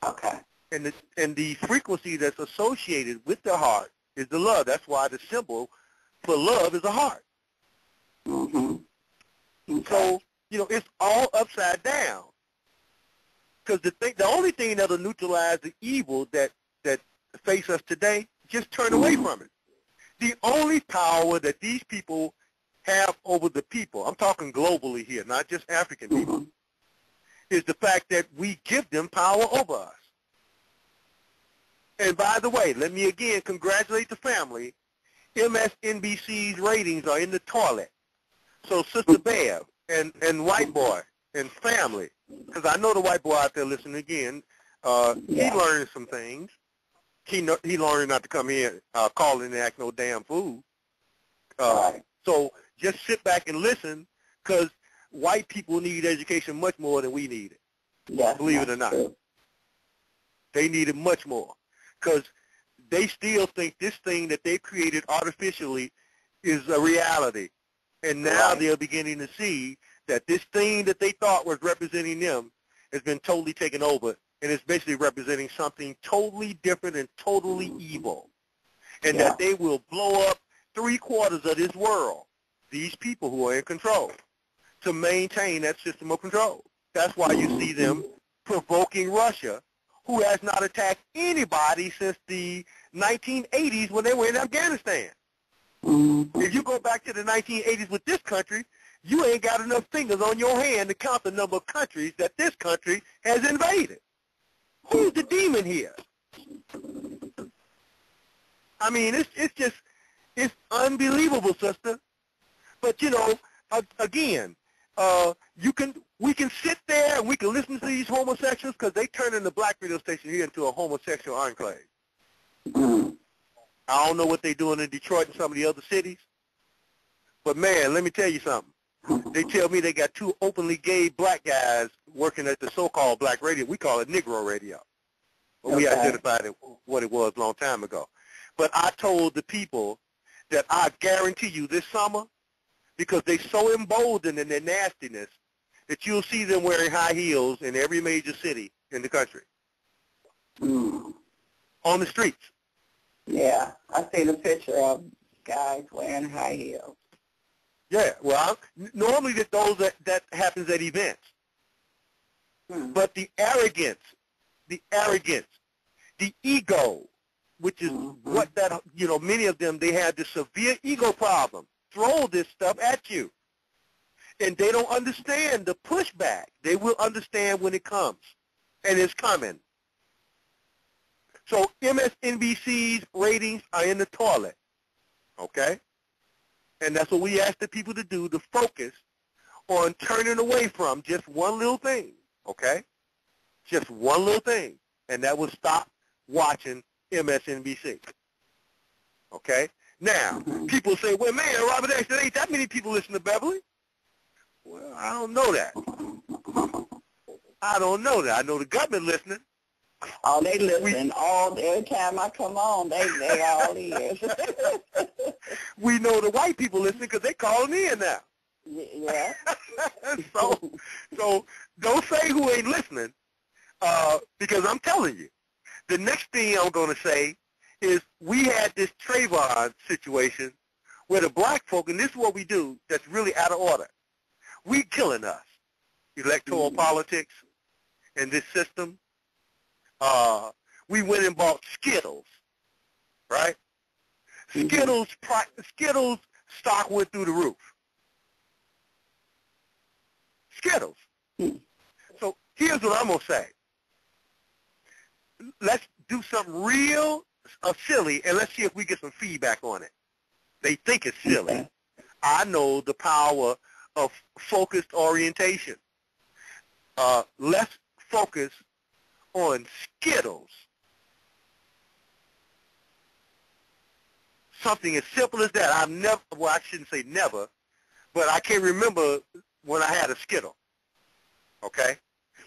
Okay. And the frequency that's associated with the heart is the love. That's why the symbol for love is a heart. Okay. So, it's all upside down. Because the only thing that'll neutralize the evil that face us today, just turn away from it. The only power that these people have over the people, I'm talking globally here, not just African people, is the fact that we give them power over us. And by the way, let me again congratulate the family. MSNBC's ratings are in the toilet. So Sister Bev and White Boy and family, because I know the white boy out there listening again, he learned some things. He learned not to come here calling and act no damn fool. So just sit back and listen, because white people need education much more than we need it. Yes, believe it or not. True. They need it much more, because they still think this thing that they created artificially is a reality. And now they're beginning to see that this thing that they thought was representing them has been totally taken over, and it's basically representing something totally different and totally evil. And that they will blow up 3/4 of this world, these people who are in control, to maintain that system of control. That's why you see them provoking Russia, who has not attacked anybody since the 1980s when they were in Afghanistan. If you go back to the 1980s with this country, you ain't got enough fingers on your hand to count the number of countries that this country has invaded. Who's the demon here? I mean, it's unbelievable, sister. But, you know, again, we can sit there and we can listen to these homosexuals because they turn in the black radio station here into a homosexual enclave. I don't know what they're doing in Detroit and some of the other cities. But, man, let me tell you something. They tell me they got 2 openly gay black guys working at the so-called black radio. We call it Negro radio. But we identified what it was a long time ago. But I told the people that I guarantee you this summer, because they're so emboldened in their nastiness, that you'll see them wearing high heels in every major city in the country. On the streets. Yeah, I seen a picture of guys wearing high heels. Yeah, well, normally that happens at events. But the arrogance, the ego, which is what that, you know, many of them, they have this severe ego problem, throw this stuff at you. And they don't understand the pushback. They will understand when it comes, and it's coming. So MSNBC's ratings are in the toilet, okay? And that's what we ask the people to do, to focus on turning away from just one little thing, okay? Just one little thing, and that will stop watching MSNBC, okay? Now, people say, well, man, Robert X, there ain't that many people listen to Beverly. Well, I don't know that. I don't know that. I know the government listening. Oh, they listen every time I come on, they all ears. We know the white people listening because they calling in now. Yeah. So don't say who ain't listening, because I'm telling you, the next thing I'm going to say is we had this Trayvon situation where the black folk, and this is what we do that's really out of order. We killing us. Electoral politics and this system. We went and bought Skittles, right? Skittles stock went through the roof. Skittles. So here's what I'm going to say. Let's do something real silly, and let's see if we get some feedback on it. They think it's silly. I know the power of focused orientation. Let's focus on Skittles. Something as simple as that. I shouldn't say never, but I can't remember when I had a Skittle, okay?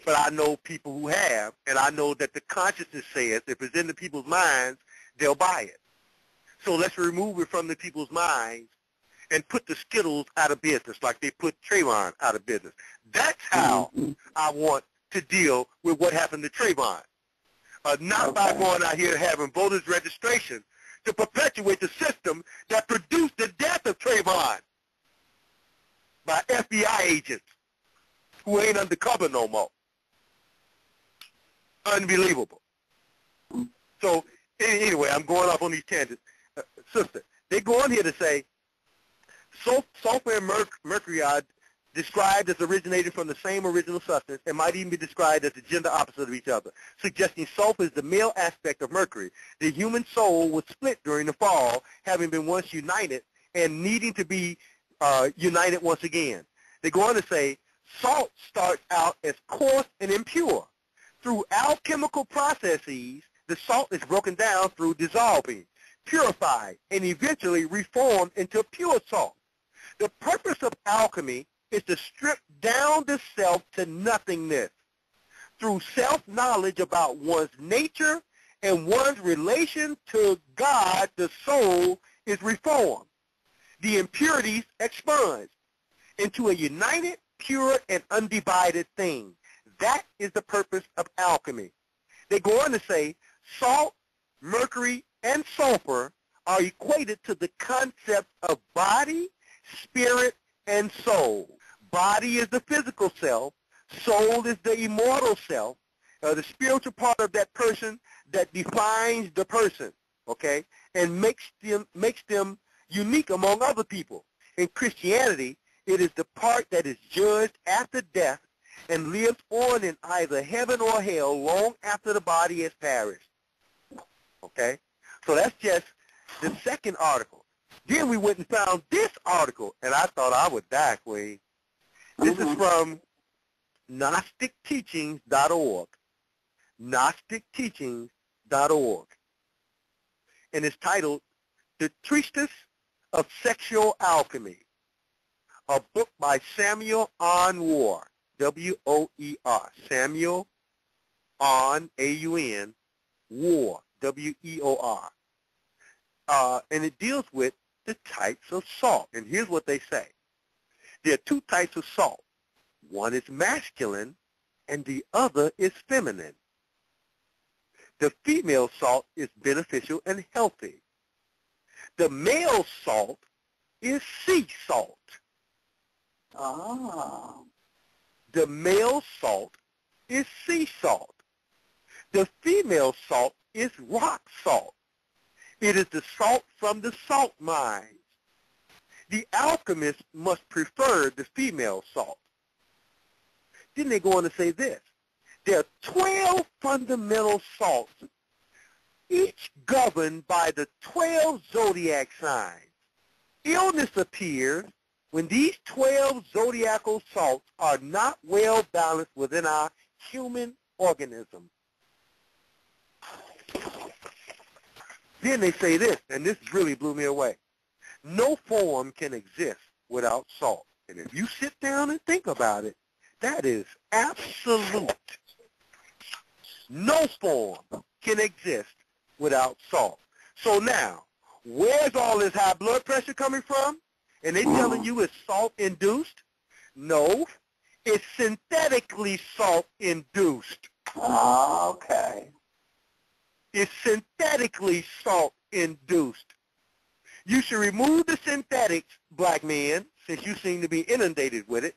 But I know people who have, and I know that the consciousness says if it's in the people's minds, they'll buy it. So let's remove it from the people's minds and put the Skittles out of business like they put Trayvon out of business. That's how I want to deal with what happened to Trayvon. Not by going out here having voters registration to perpetuate the system that produced the death of Trayvon by FBI agents who ain't undercover no more. Unbelievable. So anyway, I'm going off on these tangents. Sister, they go on here to say sulfur and mercury are described as originating from the same original substance and might even be described as the gender opposite of each other, suggesting sulfur is the male aspect of mercury. The human soul was split during the fall, having been once united and needing to be united once again. They go on to say salt starts out as coarse and impure. Through alchemical processes, the salt is broken down through dissolving, purified, and eventually reformed into pure salt. The purpose of alchemy is to strip down the self to nothingness. Through self-knowledge about one's nature and one's relation to God, the soul is reformed. The impurities expunged into a united, pure, and undivided thing. That is the purpose of alchemy. They go on to say salt, mercury, and sulfur are equated to the concept of body, spirit, and soul. Body is the physical self. Soul is the immortal self, the spiritual part of that person that defines the person, okay, and makes them unique among other people. In Christianity, it is the part that is judged after death and lives on in either heaven or hell long after the body has perished. Okay? So that's just the second article. Then we went and found this article, and I thought I would die, Queen. This is from GnosticTeachings.org. GnosticTeachings.org. And it's titled The Treatise of Sexual Alchemy, a book by Samuel Onwar, W-O-E-R, Samuel On, A-U-N, War, W-E-O-R. And it deals with the types of salt. And here's what they say. There are two types of salt. One is masculine, and the other is feminine. The female salt is beneficial and healthy. The male salt is sea salt. Oh. The male salt is sea salt. The female salt is rock salt. It is the salt from the salt mines. The alchemist must prefer the female salt. Then they go on to say this. There are 12 fundamental salts, each governed by the 12 zodiac signs. Illness appears when these 12 zodiacal salts are not well balanced within our human organism. Then they say this, and this really blew me away. No form can exist without salt. And if you sit down and think about it, that is absolute. No form can exist without salt. So now, where's all this high blood pressure coming from? And they telling you it's salt-induced? No, it's synthetically salt-induced. Okay. It's synthetically salt-induced. You should remove the synthetics, black men, since you seem to be inundated with it,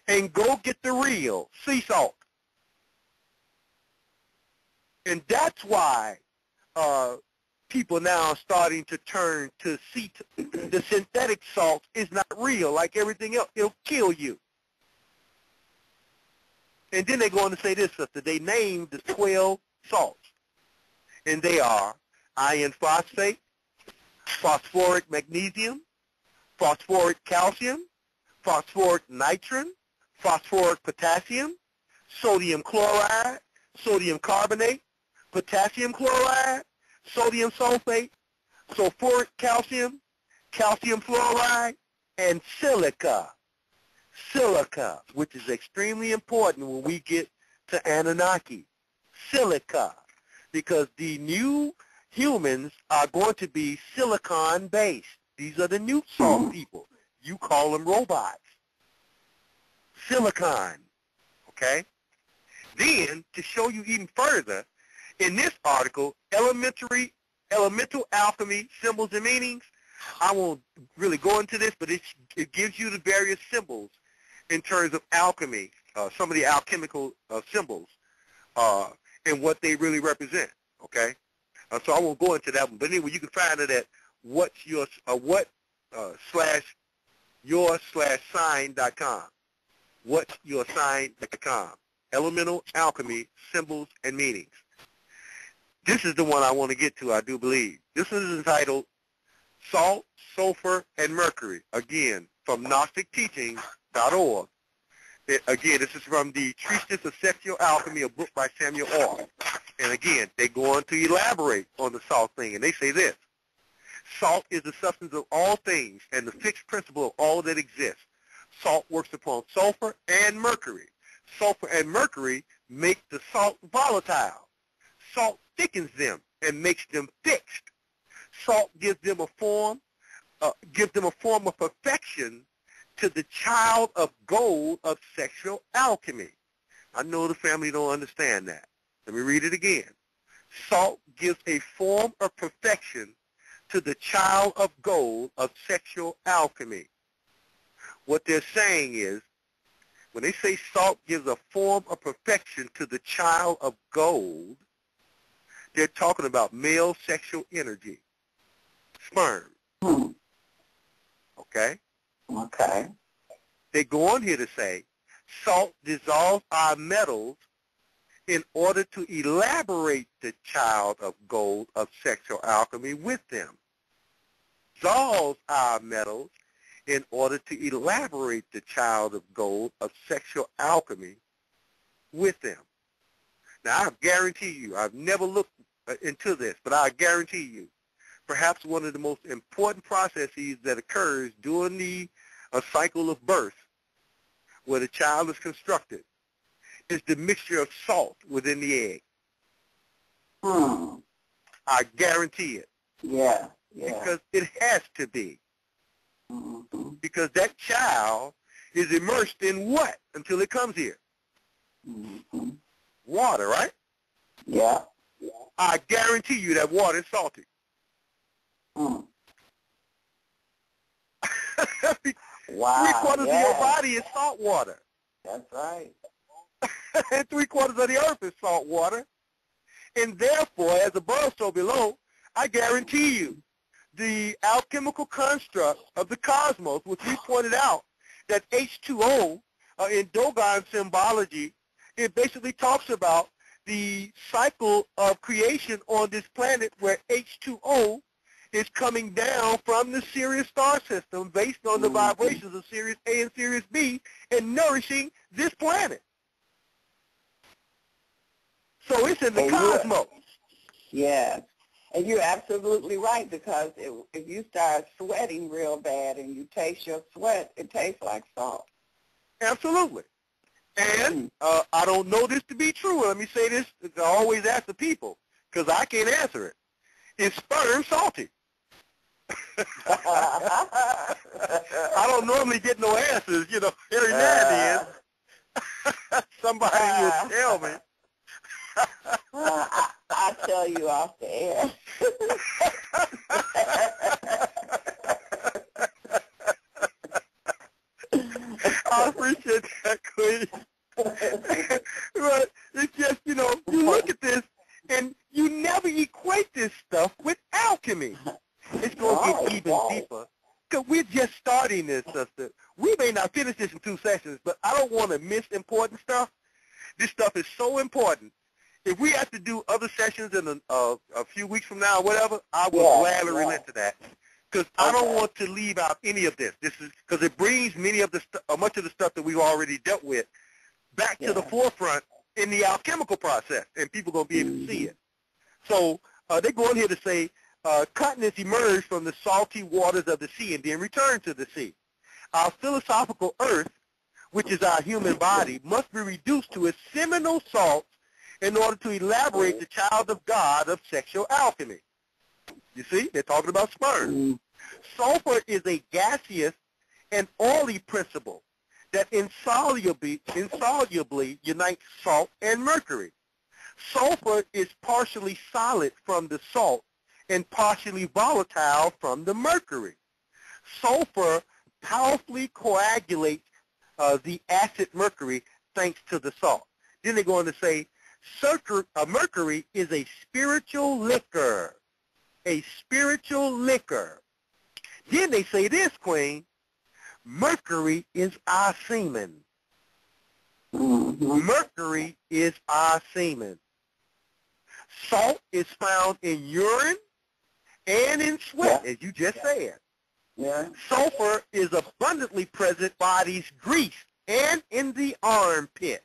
and go get the real sea salt. And that's why people now are starting to turn to the synthetic salt is not real like everything else. It'll kill you. And then they go on to say this, sister. They named the 12 salts. And they are iron phosphate, phosphoric magnesium, phosphoric calcium, phosphoric nitrogen, phosphoric potassium, sodium chloride, sodium carbonate, potassium chloride, sodium sulfate, sulfuric calcium, calcium fluoride, and silica. Silica, which is extremely important when we get to Anunnaki. Silica, because the new humans are going to be silicon-based. These are the new salt people. You call them robots. Silicon, okay? Then, to show you even further, in this article, Elemental Alchemy, Symbols and Meanings, I won't really go into this, but it gives you the various symbols in terms of alchemy, some of the alchemical symbols, and what they really represent, okay? So I won't go into that one. But anyway, you can find it at whatyoursign.com. Whatyoursign.com. Elemental Alchemy, Symbols and Meanings. This is the one I want to get to, I do believe. This is entitled Salt, Sulfur, and Mercury. Again, from GnosticTeachings.org. Again, this is from the Treatise of Sexual Alchemy, a book by Samuel Orr. And again, they go on to elaborate on the salt thing, and they say this. Salt is the substance of all things and the fixed principle of all that exists. Salt works upon sulfur and mercury. Sulfur and mercury make the salt volatile. Salt thickens them and makes them fixed. Salt gives them a form of perfection to the child of gold of sexual alchemy. I know the family don't understand that. Let me read it again. Salt gives a form of perfection to the child of gold of sexual alchemy. What they're saying is, when they say salt gives a form of perfection to the child of gold, they're talking about male sexual energy, sperm. Okay? Okay. They go on here to say, salt dissolves our metals in order to elaborate the child of gold of sexual alchemy with them. dissolves our metals in order to elaborate the child of gold of sexual alchemy with them. Now, I guarantee you, I've never looked into this, but I guarantee you, perhaps one of the most important processes that occurs during the cycle of birth, where the child is constructed, is the mixture of salt within the egg. I guarantee it. Yeah. Because it has to be. Mm-hmm. Because that child is immersed in what until it comes here? Mm-hmm. Water, right? Yeah. I guarantee you that water is salty. Mm. Wow. 3/4 of your body is salt water. That's right. And 3/4 of the earth is salt water. And therefore, as above, so below, I guarantee you, the alchemical construct of the cosmos, which we pointed out, that H2O in Dogon symbology, it basically talks about the cycle of creation on this planet where H2O is coming down from the Sirius star system based on the vibrations of Sirius A and Sirius B and nourishing this planet. So it's in the cosmos. Yes. And you're absolutely right, because if you start sweating real bad and you taste your sweat, it tastes like salt. Absolutely. And I don't know this to be true. Let me say this. I always ask the people, because I can't answer it. Is sperm salty? I don't normally get no answers, every now and then. Somebody will tell me. I'll tell you off the air. I appreciate that, Queen. But it's just, you look at this, and you never equate this stuff with alchemy. It's going to get even deeper, because we're just starting this, sister. We may not finish this in 2 sessions, but I don't want to miss important stuff. This stuff is so important. If we have to do other sessions in a few weeks from now or whatever, I will gladly relent to that, because I don't want to leave out any of this. This is because it brings much of the stuff that we've already dealt with back to the forefront in the alchemical process, and people are going to be able to see it. So they go in here to say, continents emerge from the salty waters of the sea and then return to the sea. Our philosophical earth, which is our human body, must be reduced to its seminal salts in order to elaborate the child of God of sexual alchemy. You see, they're talking about sperm. Sulfur is a gaseous and oily principle that insolubly unites salt and mercury. Sulfur is partially solid from the salt and partially volatile from the mercury. Sulfur powerfully coagulates the acid mercury thanks to the salt. Then they go on to say, mercury is a spiritual liquor. A spiritual liquor. Then they say this, Queen, mercury is our semen. Mercury is our semen. Salt is found in urine and in sweat, as you just said. Sulfur is abundantly present in body's grease and in the armpit.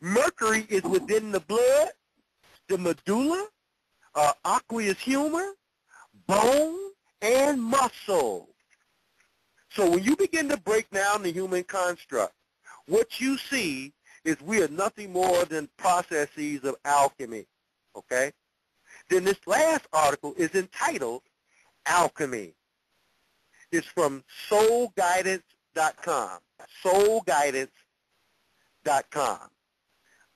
Mercury is within the blood, the medulla, aqueous humor, bone, and muscle. So when you begin to break down the human construct, what you see is we are nothing more than processes of alchemy, okay? Then this last article is entitled Alchemy. It's from soulguidance.com, soulguidance.com.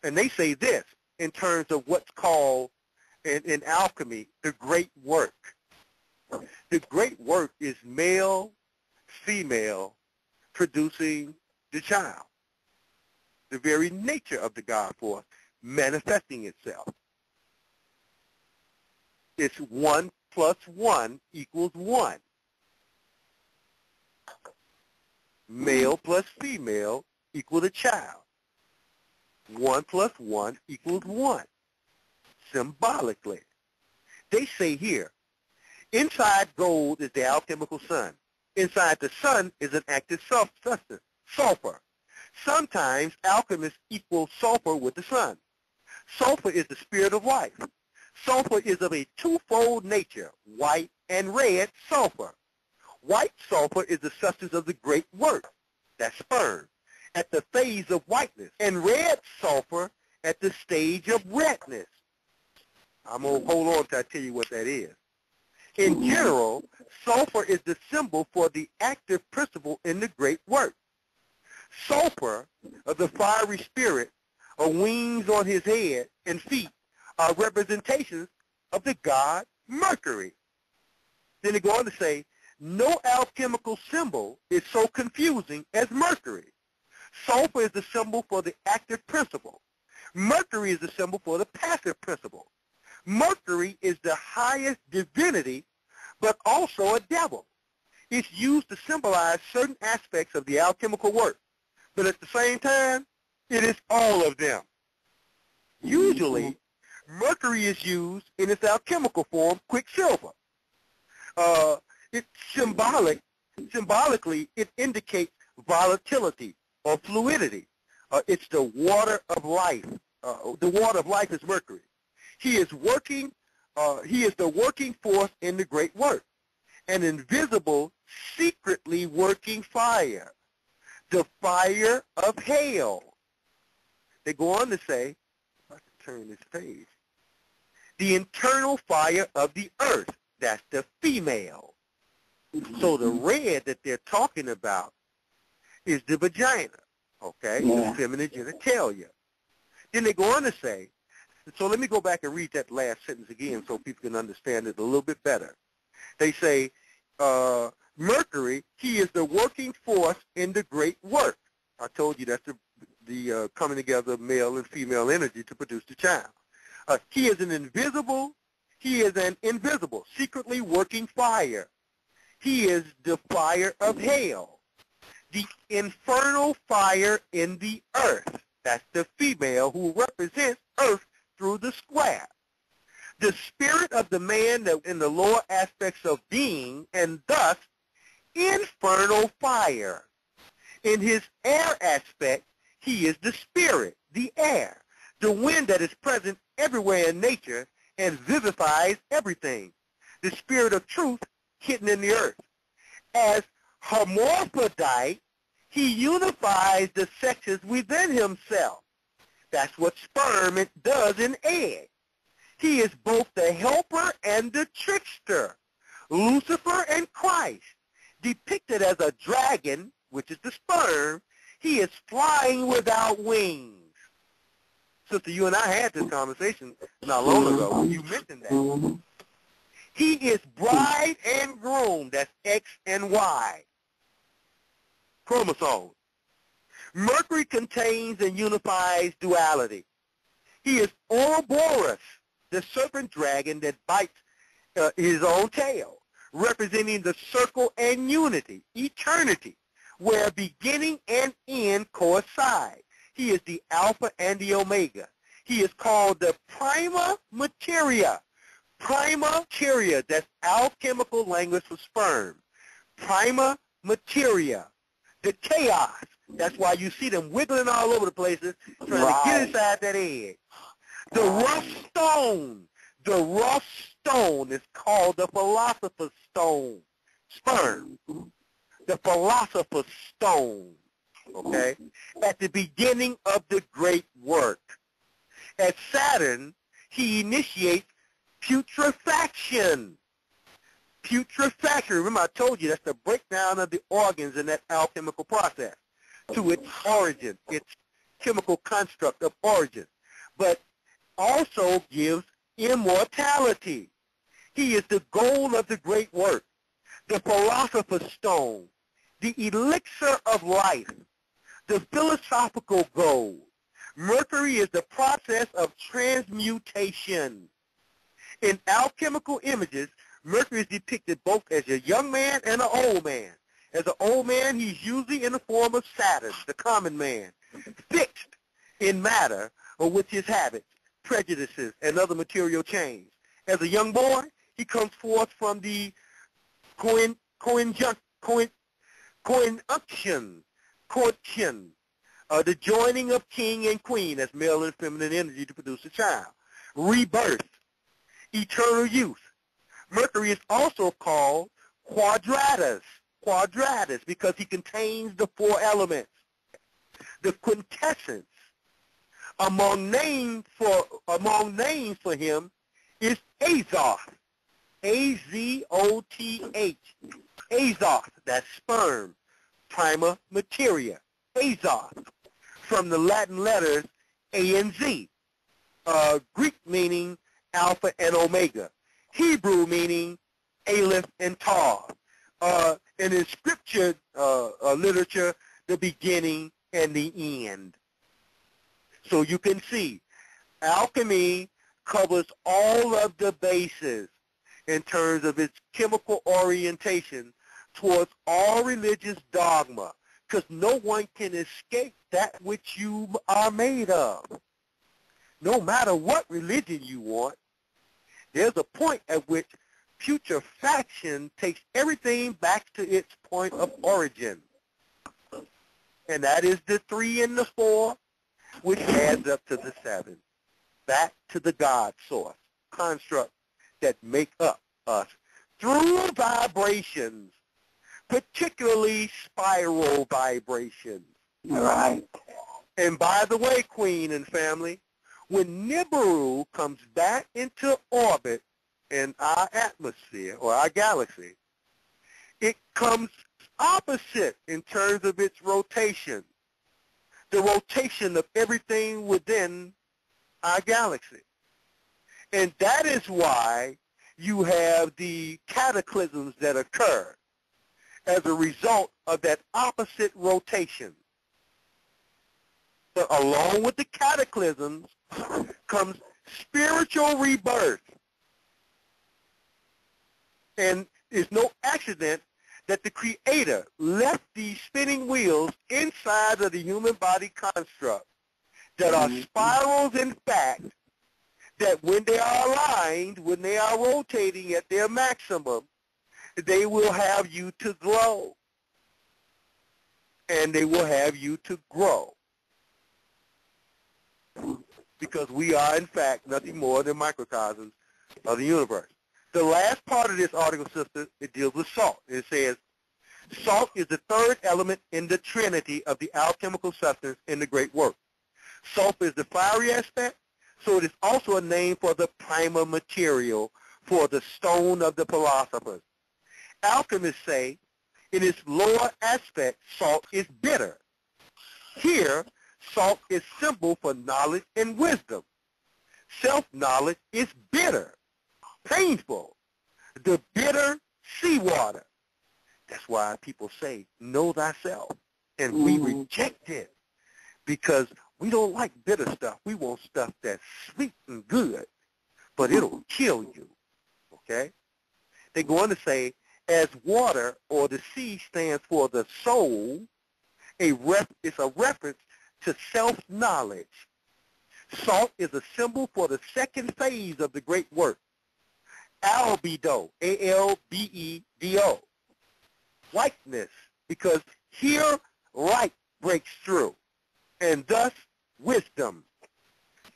And they say this in terms of what's called in alchemy, the great work. The great work is male, female, producing the child. The very nature of the God force manifesting itself. It's 1 plus 1 equals 1. Male plus female equals a child. 1 plus 1 equals 1, symbolically. They say here Inside gold is the alchemical sun. Inside the sun is an active substance, sulfur. Sometimes alchemists equal sulfur with the sun. Sulfur is the spirit of life. Sulfur is of a twofold nature, white and red sulfur. White sulfur is the substance of the great work, that's sperm, at the phase of whiteness, and red sulfur at the stage of redness. I'm going to hold on till I tell you what that is. In general, sulfur is the symbol for the active principle in the great work. Sulfur, the fiery spirit, wings on his head and feet, are representations of the god Mercury. Then they go on to say, no alchemical symbol is so confusing as Mercury. Sulfur is the symbol for the active principle. Mercury is the symbol for the passive principle. Mercury is the highest divinity, but also a devil. It's used to symbolize certain aspects of the alchemical work, but at the same time, it is all of them. Usually, Mercury is used in its alchemical form, quicksilver. It's symbolically, it indicates volatility or fluidity. It's the water of life. The water of life is Mercury. He is working. He is the working force in the great work, an invisible, secretly working fire, the fire of hell. They go on to say, if I can turn this page, the internal fire of the earth. That's the female. So the red that they're talking about is the vagina, okay, the feminine genitalia. Then they go on to say, so let me go back and read that last sentence again so people can understand it a little bit better. They say, Mercury, he is the working force in the great work. I told you that's the coming together of male and female energy to produce the child. He is an invisible, secretly working fire. He is the fire of hell, the infernal fire in the earth. That's the female who represents earth through the square. The spirit of the man that in the lower aspects of being, and thus infernal fire. In his air aspect, he is the spirit, the air, the wind that is present everywhere in nature and vivifies everything. The spirit of truth hidden in the earth. As hermaphrodite, he unifies the sexes within himself. That's what sperm does in egg. He is both the helper and the trickster, Lucifer and Christ. Depicted as a dragon, which is the sperm, he is flying without wings. Sister, you and I had this conversation not long ago when you mentioned that. He is bride and groom. That's X and Y. Chromosomes. Mercury contains and unifies duality. He is Ouroboros, the serpent dragon that bites his own tail, representing the circle and unity, eternity, where beginning and end coincide. He is the Alpha and the Omega. He is called the Prima Materia. Prima Materia, that's alchemical language for sperm. Prima Materia, the chaos. That's why you see them wiggling all over the places, trying to get inside that egg. The rough stone is called the philosopher's stone. Sperm. The philosopher's stone. Okay? At the beginning of the great work. At Saturn, he initiates putrefaction. Putrefaction, remember I told you that's the breakdown of the organs in that alchemical process to its origin, its chemical construct of origin, but also gives immortality. He is the goal of the great work, the philosopher's stone, the elixir of life, the philosophical goal. Mercury is the process of transmutation. In alchemical images, Mercury is depicted both as a young man and an old man. As an old man, he's usually in the form of Saturn, the common man, fixed in matter or with his habits, prejudices, and other material change. As a young boy, He comes forth from the coinjunction, the joining of king and queen as male and feminine energy to produce a child. Rebirth, eternal youth. Mercury is also called quadratus because he contains the four elements. The quintessence among names for him is Azoth, A-Z-O-T-H, Azoth, that's sperm, prima materia, Azoth, from the Latin letters A and Z, Greek meaning Alpha and Omega, Hebrew meaning Aleph and Tav, and in scripture literature, the beginning and the end. So you can see, alchemy covers all of the bases in terms of its chemical orientation towards all religious dogma, because no one can escape that which you are made of. No matter what religion you want, there's a point at which putrefaction takes everything back to its point of origin. And that is the 3 and the 4, which adds up to the 7. Back to the God source, construct that make up us through vibrations, particularly spiral vibrations. Right. And by the way, Queen and family, when NIBIRU comes back into orbit in our atmosphere or our galaxy, it comes opposite in terms of its rotation, the rotation of everything within our galaxy. And that is why you have the cataclysms that occur as a result of that opposite rotation. But along with the cataclysms comes spiritual rebirth. And it's no accident that the Creator left these spinning wheels inside of the human body construct that are spirals, in fact, that when they are aligned, when they are rotating at their maximum, they will have you to glow. And they will have you to grow. Because we are, in fact, nothing more than microcosms of the universe. The last part of this article, sister, it deals with salt. It says, salt is the third element in the trinity of the alchemical substance in the great work. Sulfur is the fiery aspect, so it is also a name for the primer material, for the stone of the philosophers. Alchemists say, in its lower aspect, salt is bitter. Here, salt is symbol for knowledge and wisdom. Self-knowledge is bitter, painful, the bitter seawater. That's why people say, know thyself. And we reject it because we don't like bitter stuff. We want stuff that's sweet and good, but it'll kill you, okay? They go on to say, as water or the sea stands for the soul, it's a reference to self-knowledge. Salt is a symbol for the second phase of the great work. Albedo, A-L-B-E-D-O, likeness, because here light breaks through, and thus wisdom.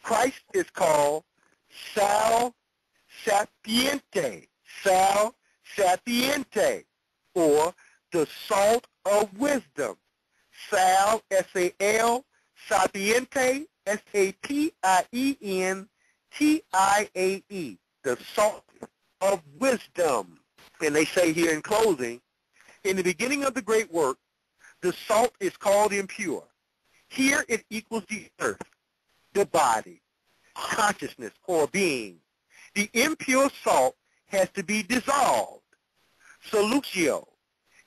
Christ is called Sal Sapiente, Sal Sapiente, or the salt of wisdom. Sal, S-A-L, Sapiente, S-A-P-I-E-N-T-I-A-E, the salt of wisdom. And they say here in closing, in the beginning of the great work, the salt is called impure. Here it equals the earth, the body, consciousness, or being. The impure salt has to be dissolved, solutio,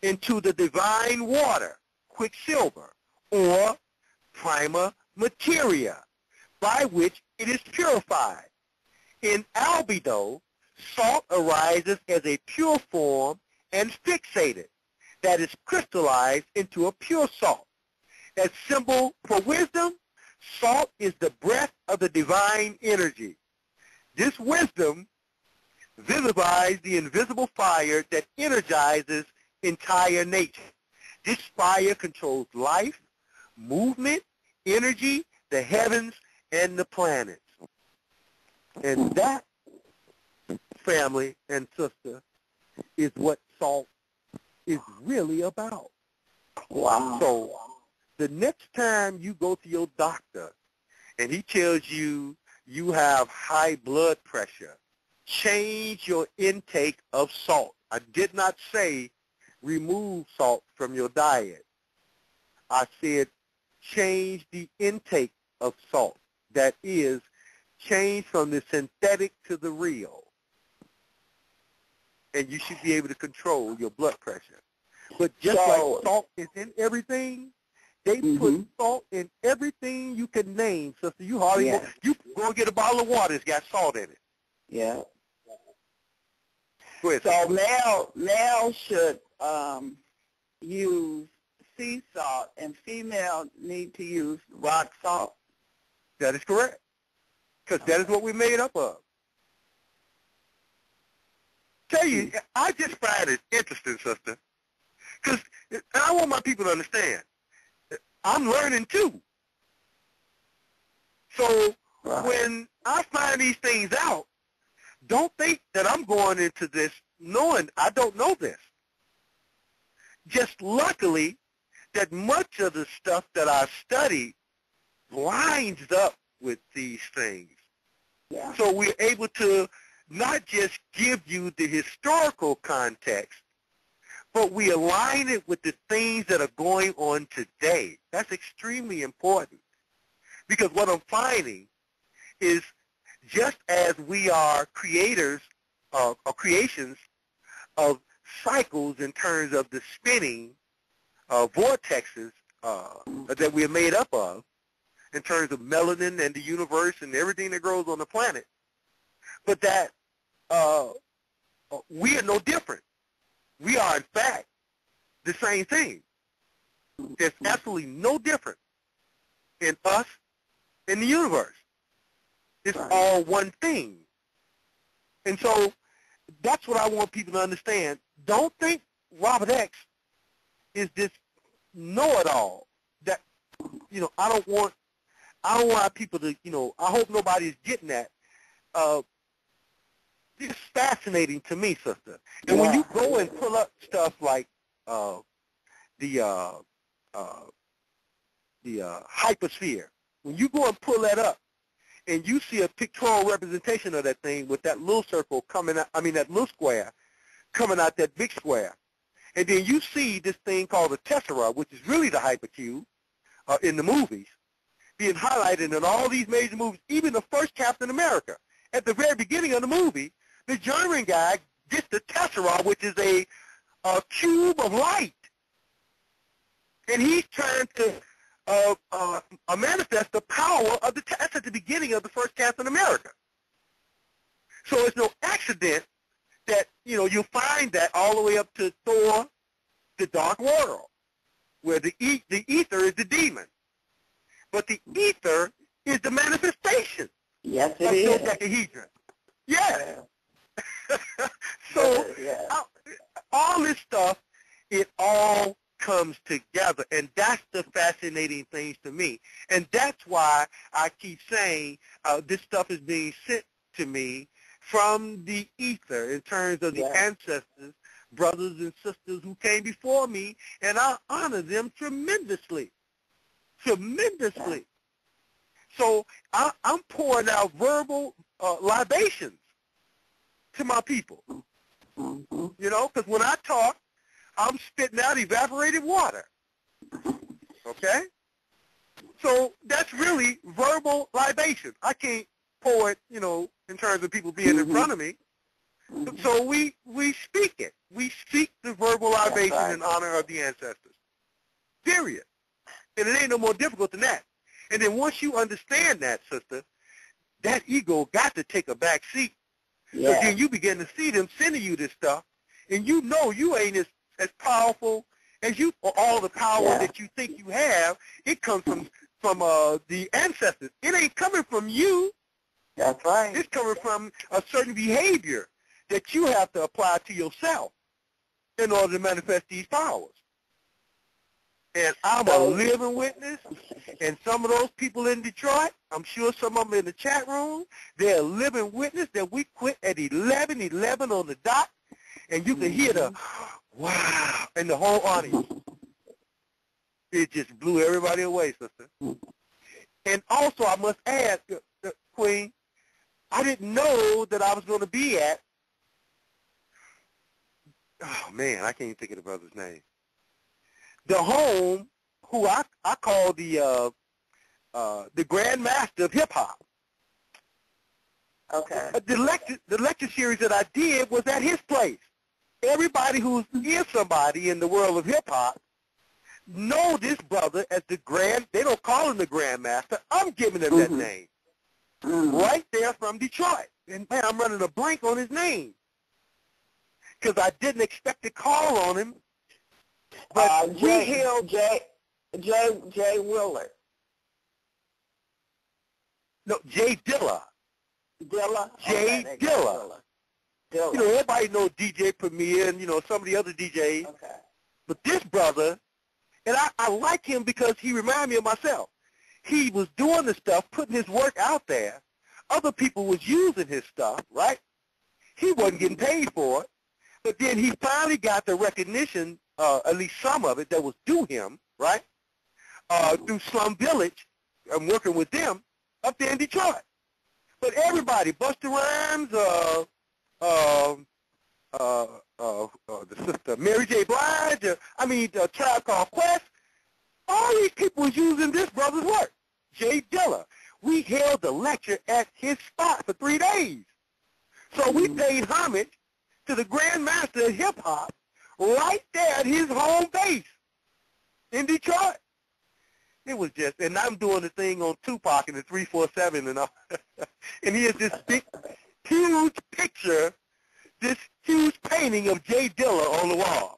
into the divine water, quicksilver, or prima materia, by which it is purified. In albedo, salt arises as a pure form and fixated, that is crystallized into a pure salt. As symbol for wisdom, salt is the breath of the divine energy. This wisdom vivifies the invisible fire that energizes entire nature. This fire controls life, movement, energy, the heavens, and the planets. And that, family and sister, is what salt is really about. Wow. So the next time you go to your doctor and he tells you you have high blood pressure, change your intake of salt. I did not say remove salt from your diet. I said change the intake of salt. That is, change from the synthetic to the real. And you should be able to control your blood pressure. But just like salt is in everything, they put salt in everything you can name. Sister, you hardly you go get a bottle of water, it's got salt in it. Yeah. Go ahead. So male should use sea salt, and female need to use rock salt. That is correct, because that is what we're made up of. Tell you, I just find it interesting, sister, because I want my people to understand, I'm learning too. So when I find these things out, don't think that I'm going into this knowing I don't know this. Just luckily that much of the stuff that I study lines up with these things. Yeah. So we're able to not just give you the historical context, but we align it with the things that are going on today. That's extremely important, because what I'm finding is just as we are creators or creations of cycles in terms of the spinning vortexes that we're made up of, in terms of melanin and the universe and everything that grows on the planet, but that we are no different. We are, in fact, the same thing. There's absolutely no difference in us and the universe. It's all one thing. And so that's what I want people to understand. Don't think Robert X is this know-it-all. That, I don't want people to, I hope nobody's getting that. It's fascinating to me, sister. And when you go and pull up stuff like the HYPERSPHERE, when you go and pull that up, and you see a pictorial representation of that thing with that little circle coming out, that little square coming out that big square, and then you see this thing called the tessera, which is really the hypercube in the movies, being highlighted in all these major movies, even the first Captain America. At the very beginning of the movie, the German guy gets the tessera, which is a cube of light, and he's trying to manifest the power of the that's at the beginning of the first Captain America. So it's no accident that, you'll find that all the way up to Thor, the Dark World, where the ether is the demon. But the ether is the manifestation of dodecahedron. Yes. So all this stuff, it all comes together, and that's the fascinating things to me. And that's why I keep saying this stuff is being sent to me from the ether in terms of the ancestors, brothers and sisters who came before me, and I honor them tremendously. Tremendously. So I'm pouring out verbal libations to my people, because when I talk, I'm spitting out evaporated water, okay? So that's really verbal libation. I can't pour it, in terms of people being in front of me. So we speak it. We speak the verbal libation in honor of the ancestors, period. And it ain't no more difficult than that. And then once you understand that, sister, that ego got to take a back seat. So then you begin to see them sending you this stuff, and you ain't as powerful as you, or all the power that you think you have. It comes from the ancestors. It ain't coming from you. That's right. It's coming from a certain behavior that you have to apply to yourself in order to manifest these powers. And I'm a living witness, and some of those people in Detroit, I'm sure some of them in the chat room, they're a living witness that we quit at 11:11 on the dot, and you can hear the, wow, and the whole audience. It just blew everybody away, sister. And also, I must add, Queen, I didn't know that I was going to be at, oh, man, I can't even think of the brother's name. The home, who I call the Grand Master of Hip Hop. Okay. The lecture series that I did was at his place. Everybody who is somebody in the world of hip hop know this brother as the Grand. They don't call him the Grand Master. I'm giving him that name. Right there from Detroit. And man, I'm running a blank on his name because I didn't expect to call on him. But we held Jay Willard. No, Jay Dilla. Jay Okay, Dilla. You know, everybody knows DJ Premier and, you know, some of the other DJs. Okay. But this brother, and I like him because he reminded me of myself. He was doing the stuff, putting his work out there. Other people was using his stuff, right? He wasn't getting paid for it. But then he finally got the recognition, at least some of it, that was due him, right? Through Slum Village. I'm working with them up there in Detroit. But everybody, Busta Rhymes, the sister Mary J. Blige, Tribe Called Quest, all these people was using this brother's work, Jay Dilla. We held the lecture at his spot for 3 days. So we paid homage to the Grand Master of Hip Hop right there at his home base in Detroit. It was just, and I'm doing the thing on Tupac and the 347 and all. And he has this big, huge picture, this huge painting of Jay Dilla on the wall.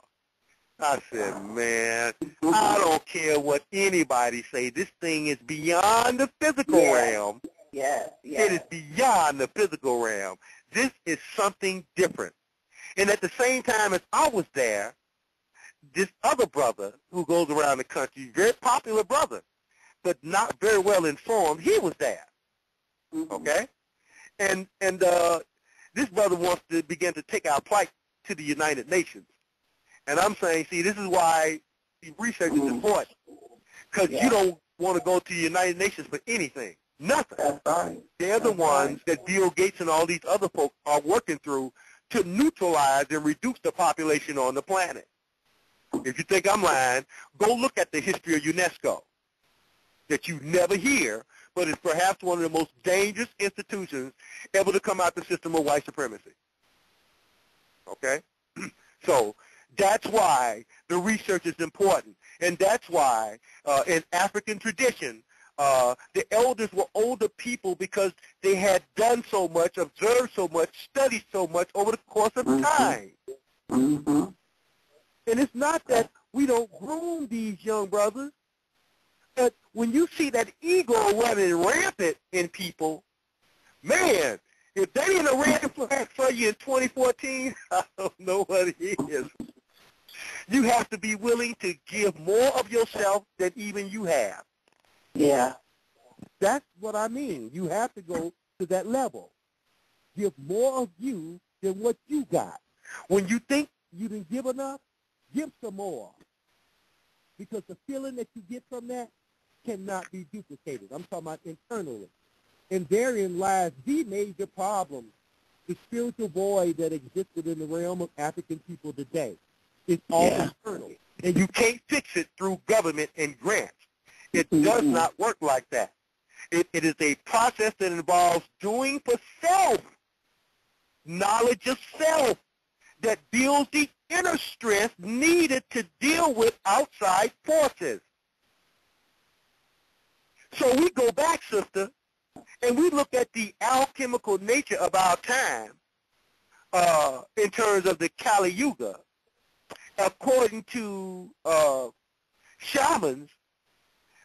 I said, man, I don't care what anybody say. This thing is beyond the physical realm. Yes. It is beyond the physical realm. This is something different. And at the same time as I was there, this other brother who goes around the country, very popular brother, but not very well informed, he was there. Okay? And this brother wants to begin to take our plight to the United Nations. And I'm saying, see, this is why research is important. Because you don't want to go to the United Nations for anything. Nothing. That's right. They're the ones that Bill Gates and all these other folks are working through to neutralize and reduce the population on the planet. If you think I'm lying, go look at the history of UNESCO that you never hear, but it's perhaps one of the most dangerous institutions ever to come out the system of white supremacy. Okay? So that's why the research is important. And that's why in African tradition, the elders were older people because they had done so much, observed so much, studied so much over the course of time. And it's not that we don't groom these young brothers, but when you see that ego running rampant in people, man, if they didn't ran for you in 2014, I don't know what it is. You have to be willing to give more of yourself than even you have. Yeah. That's what I mean. You have to go to that level. Give more of you than what you got. When you think you didn't give enough, give some more. Because the feeling that you get from that cannot be duplicated. I'm talking about internally. And therein lies the major problem, the spiritual void that exists within the realm of African people today. It's all internal. And you can't fix it through government and grants. It does not work like that. It is a process that involves doing for self, knowledge of self, that builds the inner strength needed to deal with outside forces. So we go back, sister, and we look at the alchemical nature of our time in terms of the Kali Yuga. According to shamans,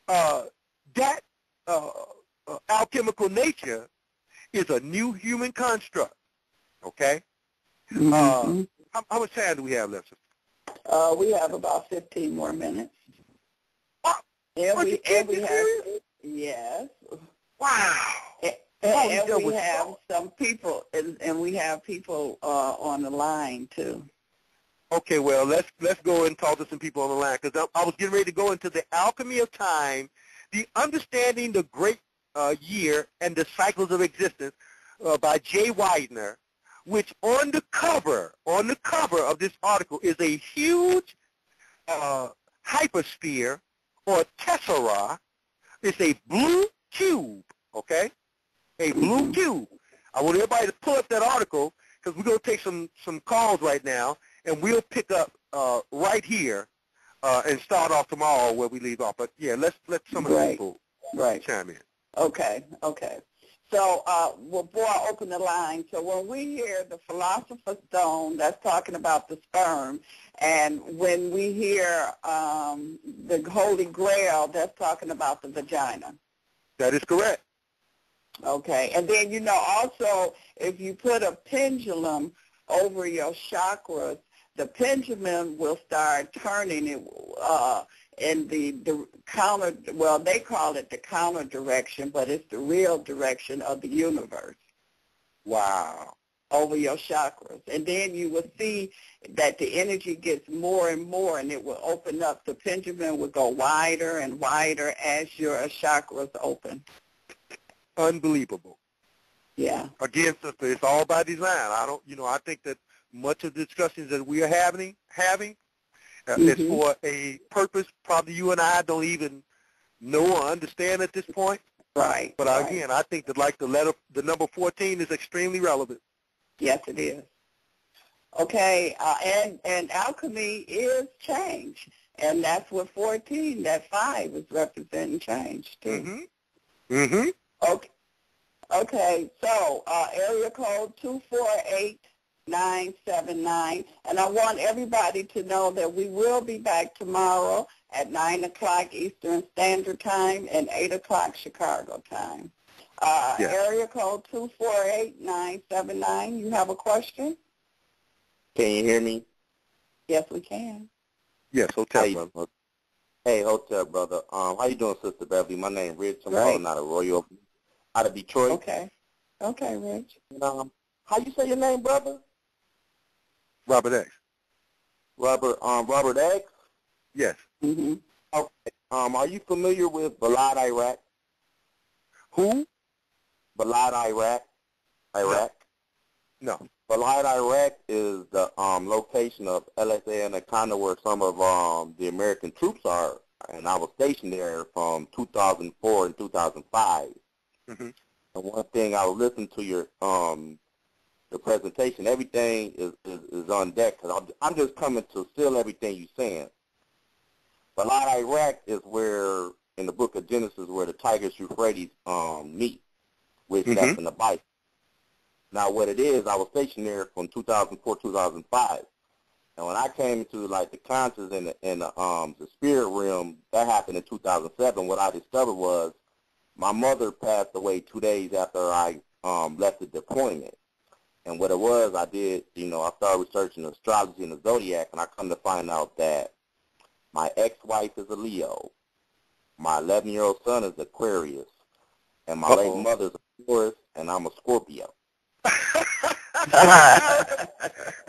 that alchemical nature is a new human construct, okay? Mm-hmm. How much time do we have left, sister? We have about 15 more minutes. What? And we have, serious? yes. Wow. And we have some people, and we have people on the line too. Okay, well, let's go and talk to some people on the line, because I was getting ready to go into the alchemy of time, the understanding the great year and the cycles of existence by Jay Widener, which on the cover of this article is a huge hypersphere or tessera. It's a blue cube, okay? A blue cube. I want everybody to pull up that article, because we're going to take some calls right now, and we'll pick up right here and start off tomorrow where we leave off. But, yeah, let's let some of the people chime in. Okay. So before I open the line, so when we hear the Philosopher's Stone, that's talking about the sperm, and when we hear the Holy Grail, that's talking about the vagina. That is correct. Okay, and then, also, if you put a pendulum over your chakras, the pendulum will start turning it in the counter, well, they call it the counter direction, but it's the real direction of the universe. Wow. Over your chakras. And then you will see that the energy gets more and more, and it will open up. The pendulum will go wider and wider as your chakras open. Unbelievable. Yeah. Again, sister, it's all by design. I think that much of the discussions that we are having is for a purpose probably you and I don't even know or understand at this point. Right. But again, I think that the number 14 is extremely relevant. Yes, it is. Okay, and alchemy is change, and that's what 14, that 5 is representing change too. Mm-hmm. Okay, so area code 248979, and I want everybody to know that we will be back tomorrow at 9 o'clock Eastern Standard Time and 8 o'clock Chicago time. Area code 248979, you have a question? Can you hear me? Yes, we can. Yes, hotel brother. Hey, hotel brother. How you doing, Sister Beverly? My name is Rich. I'm calling out of Detroit. Okay, Rich. And, how you say your name, brother? Robert X. Robert X? Yes. Mm-hmm. Okay. Are you familiar with Balad, Iraq? Who? Balad, Iraq? No. Balad, Iraq is the location of LSA Anaconda, where some of the American troops are, and I was stationed there from 2004 and 2005. Mm-hmm. And one thing, I was listening to your the presentation. Everything is on deck, because I'm just coming to steal everything you're saying. Balad, Iraq is where, in the book of Genesis, where the Tigris Euphrates meet, which that's in the Bible. Now, what it is, I was stationed there from 2004, 2005. And when I came into, like, the conscious and the spirit realm, that happened in 2007. What I discovered was my mother passed away 2 days after I left the deployment. And what it was, I did, I started researching astrology and the zodiac, and I come to find out that my ex-wife is a Leo. My 11-year-old son is Aquarius. And my late mother's a Taurus, and I'm a Scorpio.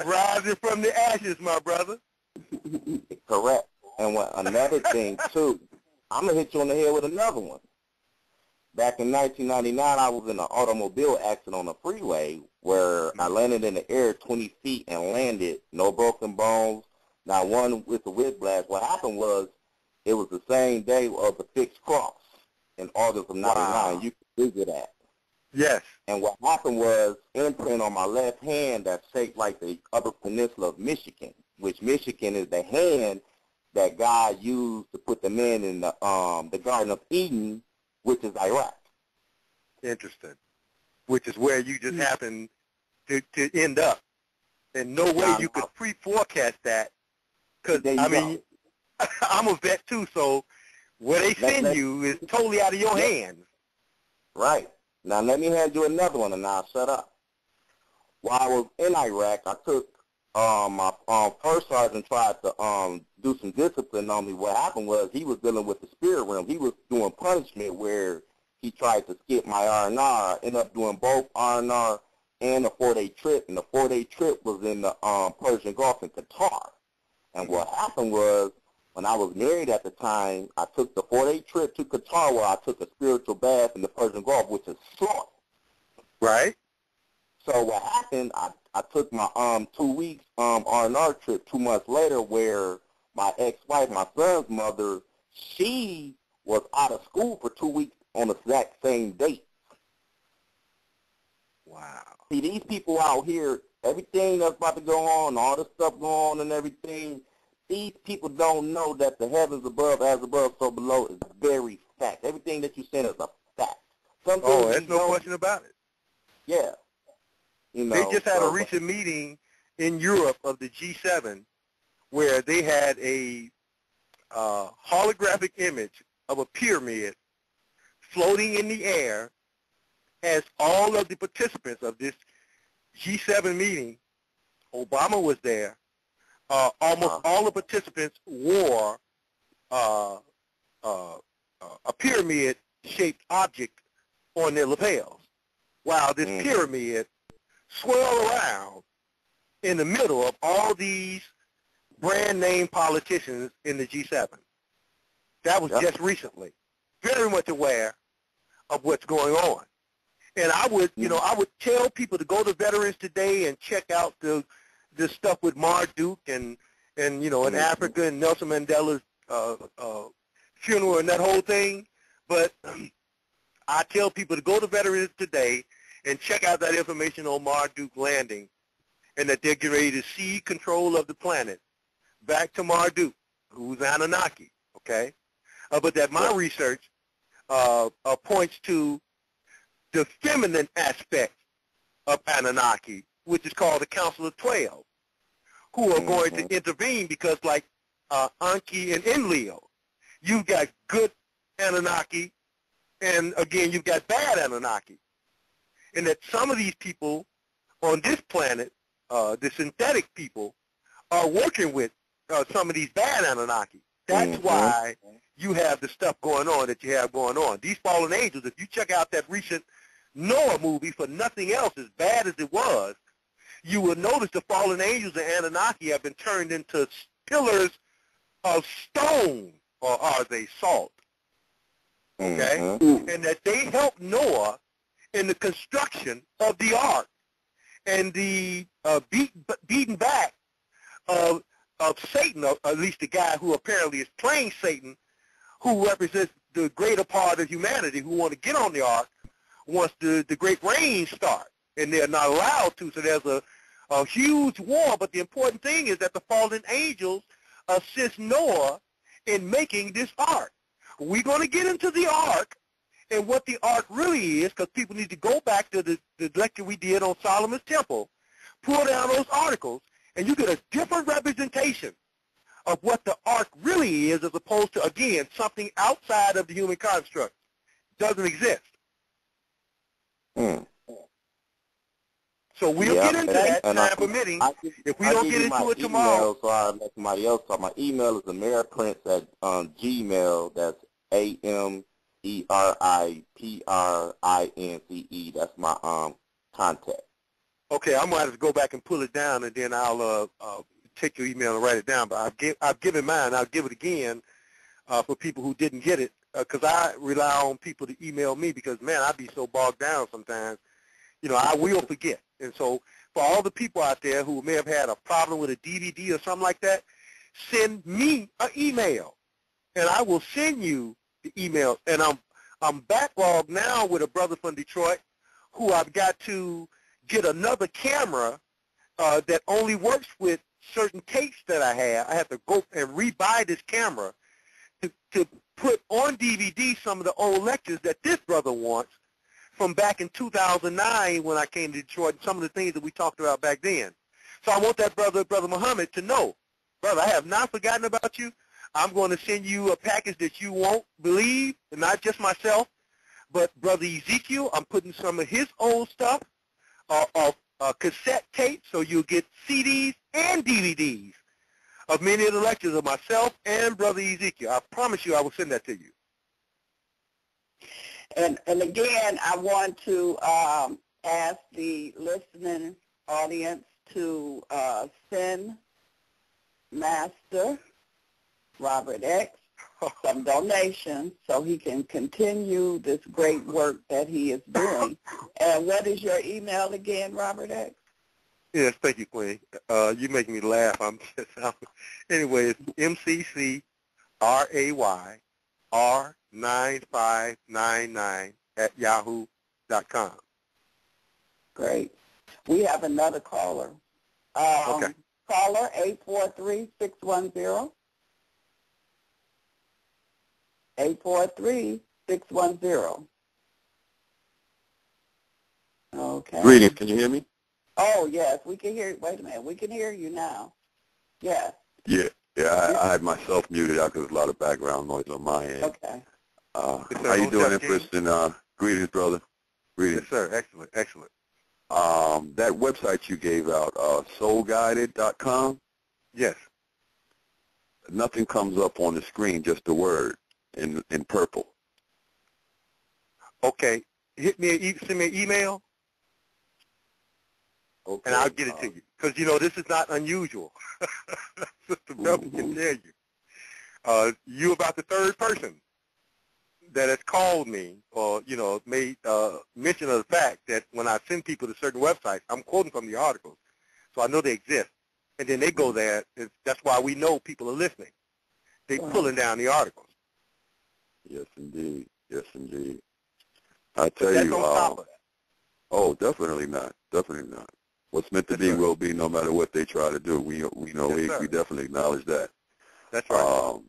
Rising from the ashes, my brother. Correct. And another thing, too, I'm going to hit you on the head with another one. Back in 1999, I was in an automobile accident on the freeway where I landed in the air 20 feet and landed, no broken bones, not one with a whiplash. What happened was, it was the same day of the fixed cross in August of 99. Wow. You can visit that. Yes. And what happened was, imprint on my left hand that's shaped like the Upper Peninsula of Michigan, which Michigan is the hand that God used to put the men in the Garden of Eden, which is Iraq. Interesting. Which is where you just happen to end up. And no way you could pre-forecast that. Because, I'm a vet too, so where they send you is totally out of your hands. Right. Now, let me hand you another one, and I'll shut up. while I was in Iraq, I took my first sergeant tried to do some discipline on me. What happened was he was dealing with the spirit realm. He was doing punishment where he tried to skip my R&R. I ended up doing both R&R and a 4-day trip, and the 4-day trip was in the Persian Gulf in Qatar. And what happened was, when I was married at the time, I took the 4-day trip to Qatar where I took a spiritual bath in the Persian Gulf, which is salt. Right. So what happened, I took my 2 weeks R&R trip 2 months later, where my ex-wife, my son's mother, she was out of school for 2 weeks on the exact same date. Wow. See, these people out here, everything that's about to go on, all this stuff going on and everything, these people don't know that the heavens above, as above, so below is very fact. Everything that you said is a fact. There's no question about it. Yeah. You know, they just had a recent meeting in Europe of the G7 where they had a holographic image of a pyramid floating in the air as all of the participants of this G7 meeting, Obama was there, almost all the participants wore a pyramid-shaped object on their lapels, while this pyramid swirl around in the middle of all these brand-name politicians in the G7. That was just recently. Very much aware of what's going on. And I would, I would tell people to go to Veterans Today and check out the stuff with Marduk and in Africa and Nelson Mandela's funeral and that whole thing. But I tell people to go to Veterans Today and check out that information on Marduk landing, and that they're getting ready to cede control of the planet back to Marduk, who's Anunnaki, okay? But that my research points to the feminine aspect of Anunnaki, which is called the Council of 12, who are going to intervene because, like Anki and Enlil, you've got good Anunnaki, and again, you've got bad Anunnaki. And that some of these people on this planet, the synthetic people, are working with some of these bad Anunnaki. That's why you have the stuff going on that you have going on. These fallen angels, if you check out that recent Noah movie, for nothing else, as bad as it was, you will notice the fallen angels and Anunnaki have been turned into pillars of stone, or are they salt? Okay? And that they helped Noah in the construction of the ark, and the beaten back of Satan, or at least the guy who apparently is playing Satan, who represents the greater part of humanity who want to get on the ark once the great rain starts, and they're not allowed to. So there's a huge war, but the important thing is that the fallen angels assist Noah in making this ark. We're going to get into the ark and what the ark really is, because people need to go back to the lecture we did on Solomon's Temple, pull down those articles, and you get a different representation of what the ark really is, as opposed to, again, something outside of the human construct. Doesn't exist. So we'll get into that, time permitting. If we don't get into it tomorrow. So I'll let somebody else talk. My email is ameriprince@gmail. That's AMERIPRINCE. That's my contact. Okay, I'm gonna have to go back and pull it down, and then I'll take your email and write it down. But I've given mine. I'll give it again for people who didn't get it, because I rely on people to email me, because man, I be so bogged down sometimes. I will forget. And so for all the people out there who may have had a problem with a DVD or something like that, send me an email, and I will send you the email. And I'm backlogged now with a brother from Detroit who I've got to get another camera that only works with certain tapes that I have. I have to go and rebuy this camera to put on DVD some of the old lectures that this brother wants from back in 2009 when I came to Detroit, and some of the things that we talked about back then. So I want that Brother Muhammad, to know, brother, I have not forgotten about you. I'm going to send you a package that you won't believe, and not just myself, but Brother Ezekiel, I'm putting some of his old stuff of cassette tapes, so you'll get CDs and DVDs of many of the lectures of myself and Brother Ezekiel. I promise you I will send that to you. And again, I want to ask the listening audience to send Master Robert X some donations so he can continue this great work that he is doing. And what is your email again, Robert X? Yes, thank you, Queen. You make me laugh. Anyway, it's MCCRAYR9599 Great. We have another caller. Okay. Caller 843-610. 843-610. Okay. Greetings. Can you hear me? Oh, yes. We can hear. Wait a minute. We can hear you now. Yes. Yeah. I had myself muted out because there's a lot of background noise on my end. Okay. How you doing, Empress? And greetings, brother. Greetings. Yes, sir. Excellent. Excellent. That website you gave out, soulguided.com. Yes. Nothing comes up on the screen, just the word in purple. Okay. Send me an email, Okay. and I'll get it to you. Because, this is not unusual. Sister Beverly can tell you. You're about the third person that has called me or, made mention of the fact that when I send people to certain websites, I'm quoting from the articles, so I know they exist. And then they go there. That's why we know people are listening. They're pulling down the articles. Yes, indeed. Yes, indeed. I tell That's you, on top of that. oh, definitely not. Definitely not. What's meant to be will be, no matter what they try to do. We know we definitely acknowledge that. That's right.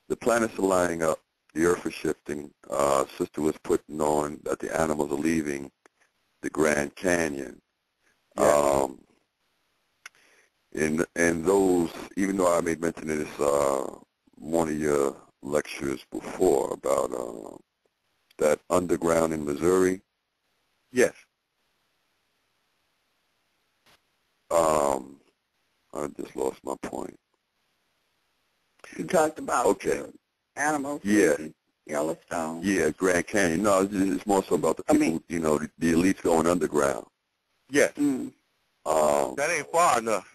The planets are lining up. The earth is shifting. Sister was putting on that the animals are leaving the Grand Canyon. Yes. And those, even though I made mention of this one of your lectures before about that underground in Missouri. Yes. I just lost my point. You talked about animals. Yeah. Yellowstone. Yeah, Grand Canyon. No, it's more so about the people, the elites going underground. Yes. That ain't far enough.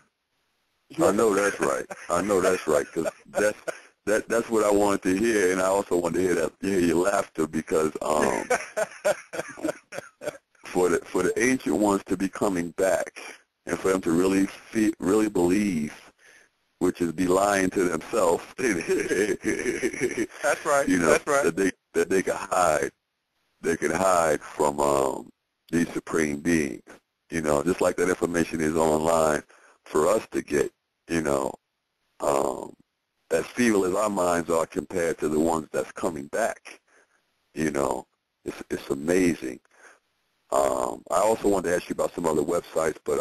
I know that's right. I know that's right, because that's what I wanted to hear, and I also wanted to hear your laughter, because for the ancient ones to be coming back, and for them to really believe, which is be lying to themselves. That's right. That's right. That they could hide from these supreme beings. Just like that information is online for us to get. As feeble as our minds are compared to the ones that's coming back. It's amazing. I also wanted to ask you about some other websites, but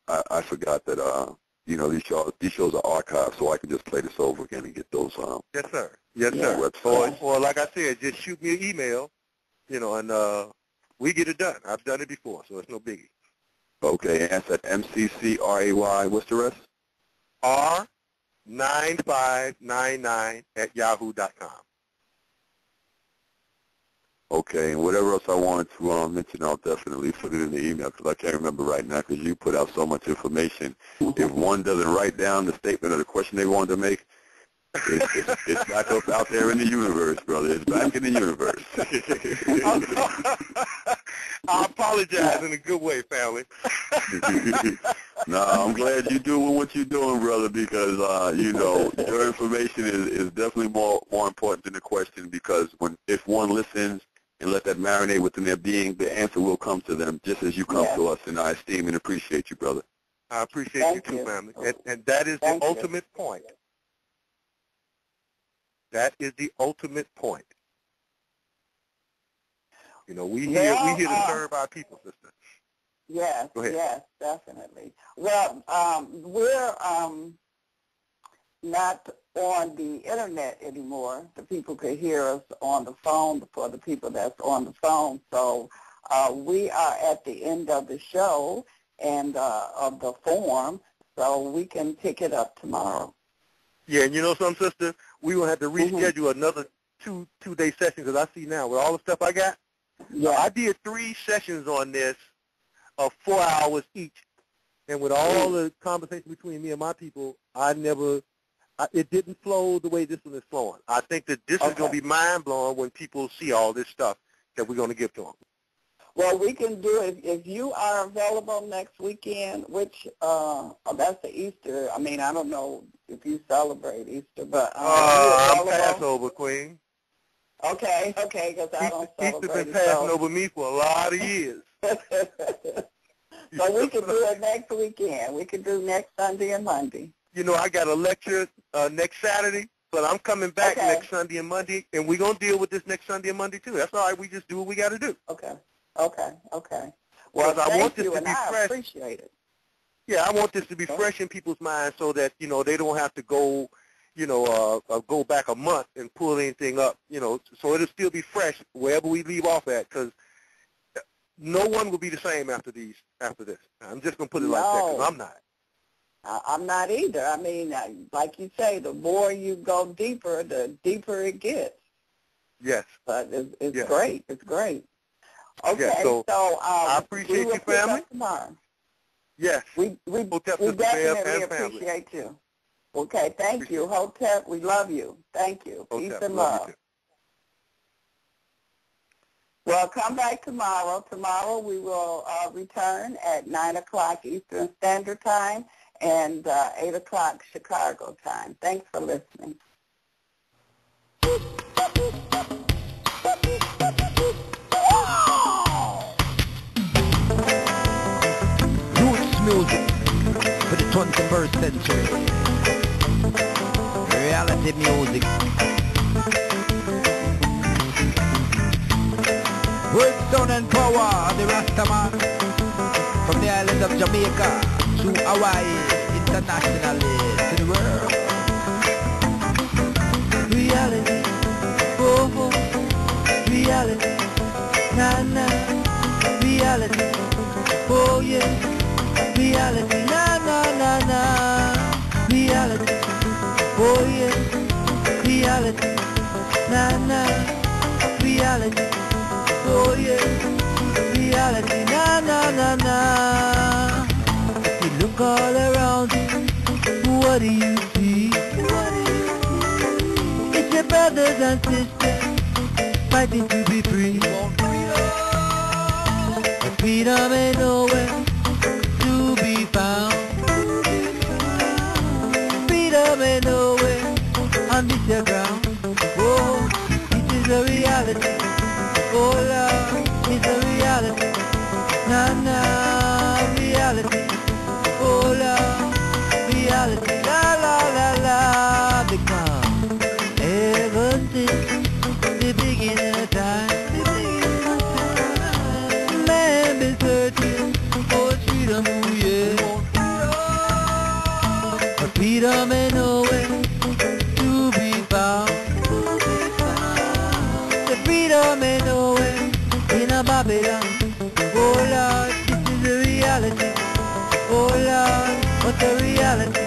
I forgot that these shows are archived, so I can just play this over again and get those. Yes, sir. Yes, sir. Websites. Or like I said, just shoot me an email, and we get it done. I've done it before, so it's no biggie. Okay, and that's at MCCRAY. What's the rest? R9599 @ yahoo.com. Okay, and whatever else I wanted to mention, I'll definitely put it in the email, because I can't remember right now, because you put out so much information. If one doesn't write down the statement or the question they wanted to make, it's back up out there in the universe, brother. It's back in the universe. I apologize in a good way, family. No, I'm glad you're doing what you're doing, brother, because, your information is definitely more important than the question, because if one listens and let that marinate within their being, the answer will come to them just as you come to us, and I esteem and appreciate you, brother. I appreciate you too, family. And that is the ultimate point. That is the ultimate point. We here to serve our people, sister. Yes, Go ahead. Yes, definitely. Well, we're not on the internet anymore. The people could hear us on the phone for the people that's on the phone. So we are at the end of the show and of the form, so we can pick it up tomorrow. Yeah, and you know something, sister? We will have to reschedule another two-day session because I see now with all the stuff I got. Yeah. I did 3 sessions on this of 4 hours each. And with all the conversation between me and my people, it didn't flow the way this one is flowing. I think that this is going to be mind-blowing when people see all this stuff that we're going to give to them. Well, we can do it if you are available next weekend, which that's the Easter. I mean, I don't know if you celebrate Easter, but I'm Passover, Queen. Okay, because I don't celebrate. Easter's been passing over me for a lot of years. So we can do it next weekend. We can do next Sunday and Monday. You know, I got a lecture next Saturday, but I'm coming back next Sunday and Monday, and we're going to deal with this next Sunday and Monday, too. That's all right. We just do what we got to do. Okay. Well, I want this to be I fresh. Appreciate it. Yeah, I want this to be fresh in people's minds so that, you know, they don't have to go, you know, go back a month and pull anything up, you know, so it'll still be fresh wherever we leave off at, because no one will be the same after this. I'm just going to put it like that, because I'm not. I'm not either. I mean, like you say, the more you go deeper, the deeper it gets. Yes. But it's great. It's great. Okay, yeah, so I appreciate you, family. Tomorrow. Yes. We definitely appreciate you. Okay, thank you. Hotep, we love you. Thank you. Hotep, peace and love. Well, come back tomorrow. Tomorrow we will return at 9 o'clock Eastern Standard Time and 8 o'clock Chicago time. Thanks for listening. Roots music for the 21st century. Reality music. Word, sound and power of the Rastaman. From the island of Jamaica to Hawaii, internationally to the world. Reality, oh, reality, na-na, reality, oh yeah. Reality, na-na-na-na, reality, oh yeah. Reality, na-na, reality, oh yeah. Reality, na-na-na-na. You look all around you, what do you see? It's your brothers and sisters fighting to be free. But freedom ain't nowhere to be found. Freedom ain't nowhere on this ground. Oh, it is a reality. Oh Lord, it's a reality. Na-na, reality. Oh Lord, reality. La la la la. Because ever since the beginning of time, man been searching for freedom, oh yeah. But freedom ain't nowhere to be found. The freedom ain't nowhere in a Babylon. Oh Lord, this is a reality. Oh Lord, what's a reality?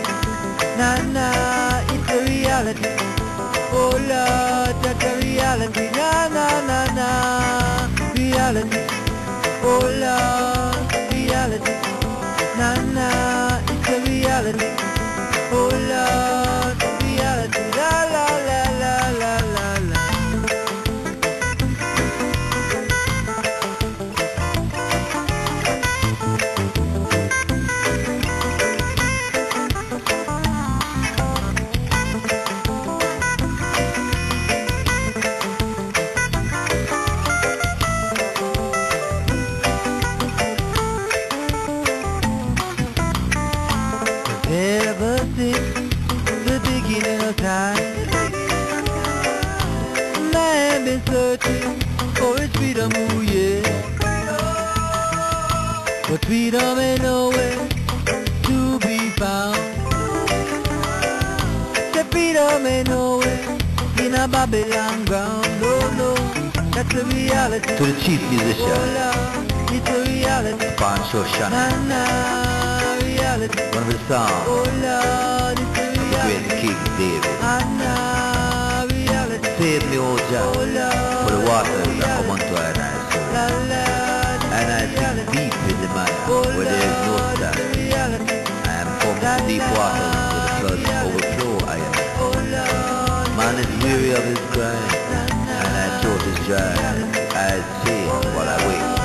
Na-na, it's a reality. Oh Lord, that's a reality. Na-na-na-na, reality. Oh Lord, reality. Na-na, it's a reality. Oh Lord, reality. La la la la la la la. Ever since the beginning of time, man been searching for his freedom, oh yeah. But freedom ain't nowhere to be found. The freedom ain't nowhere in a Babylon ground, no, no. That's the reality. To the chief musician, Oh Lord, it's a reality. Pancho Shannon, Na-na, reality. one of the songs Oh Lord, it's a of the great reality. King David. Na-na, reality. Save me, O Jah, Oh Lord, for the waters it's a that come reality. unto our night soul. La, la, And I it's a sink reality. deep in the mire Oh where there is no Lord, it's stand. a reality. I am come to deep waters where the floods overflow. I am. Oh Lord, Man is weary of his crying, and I throat is dry. I say while I wait.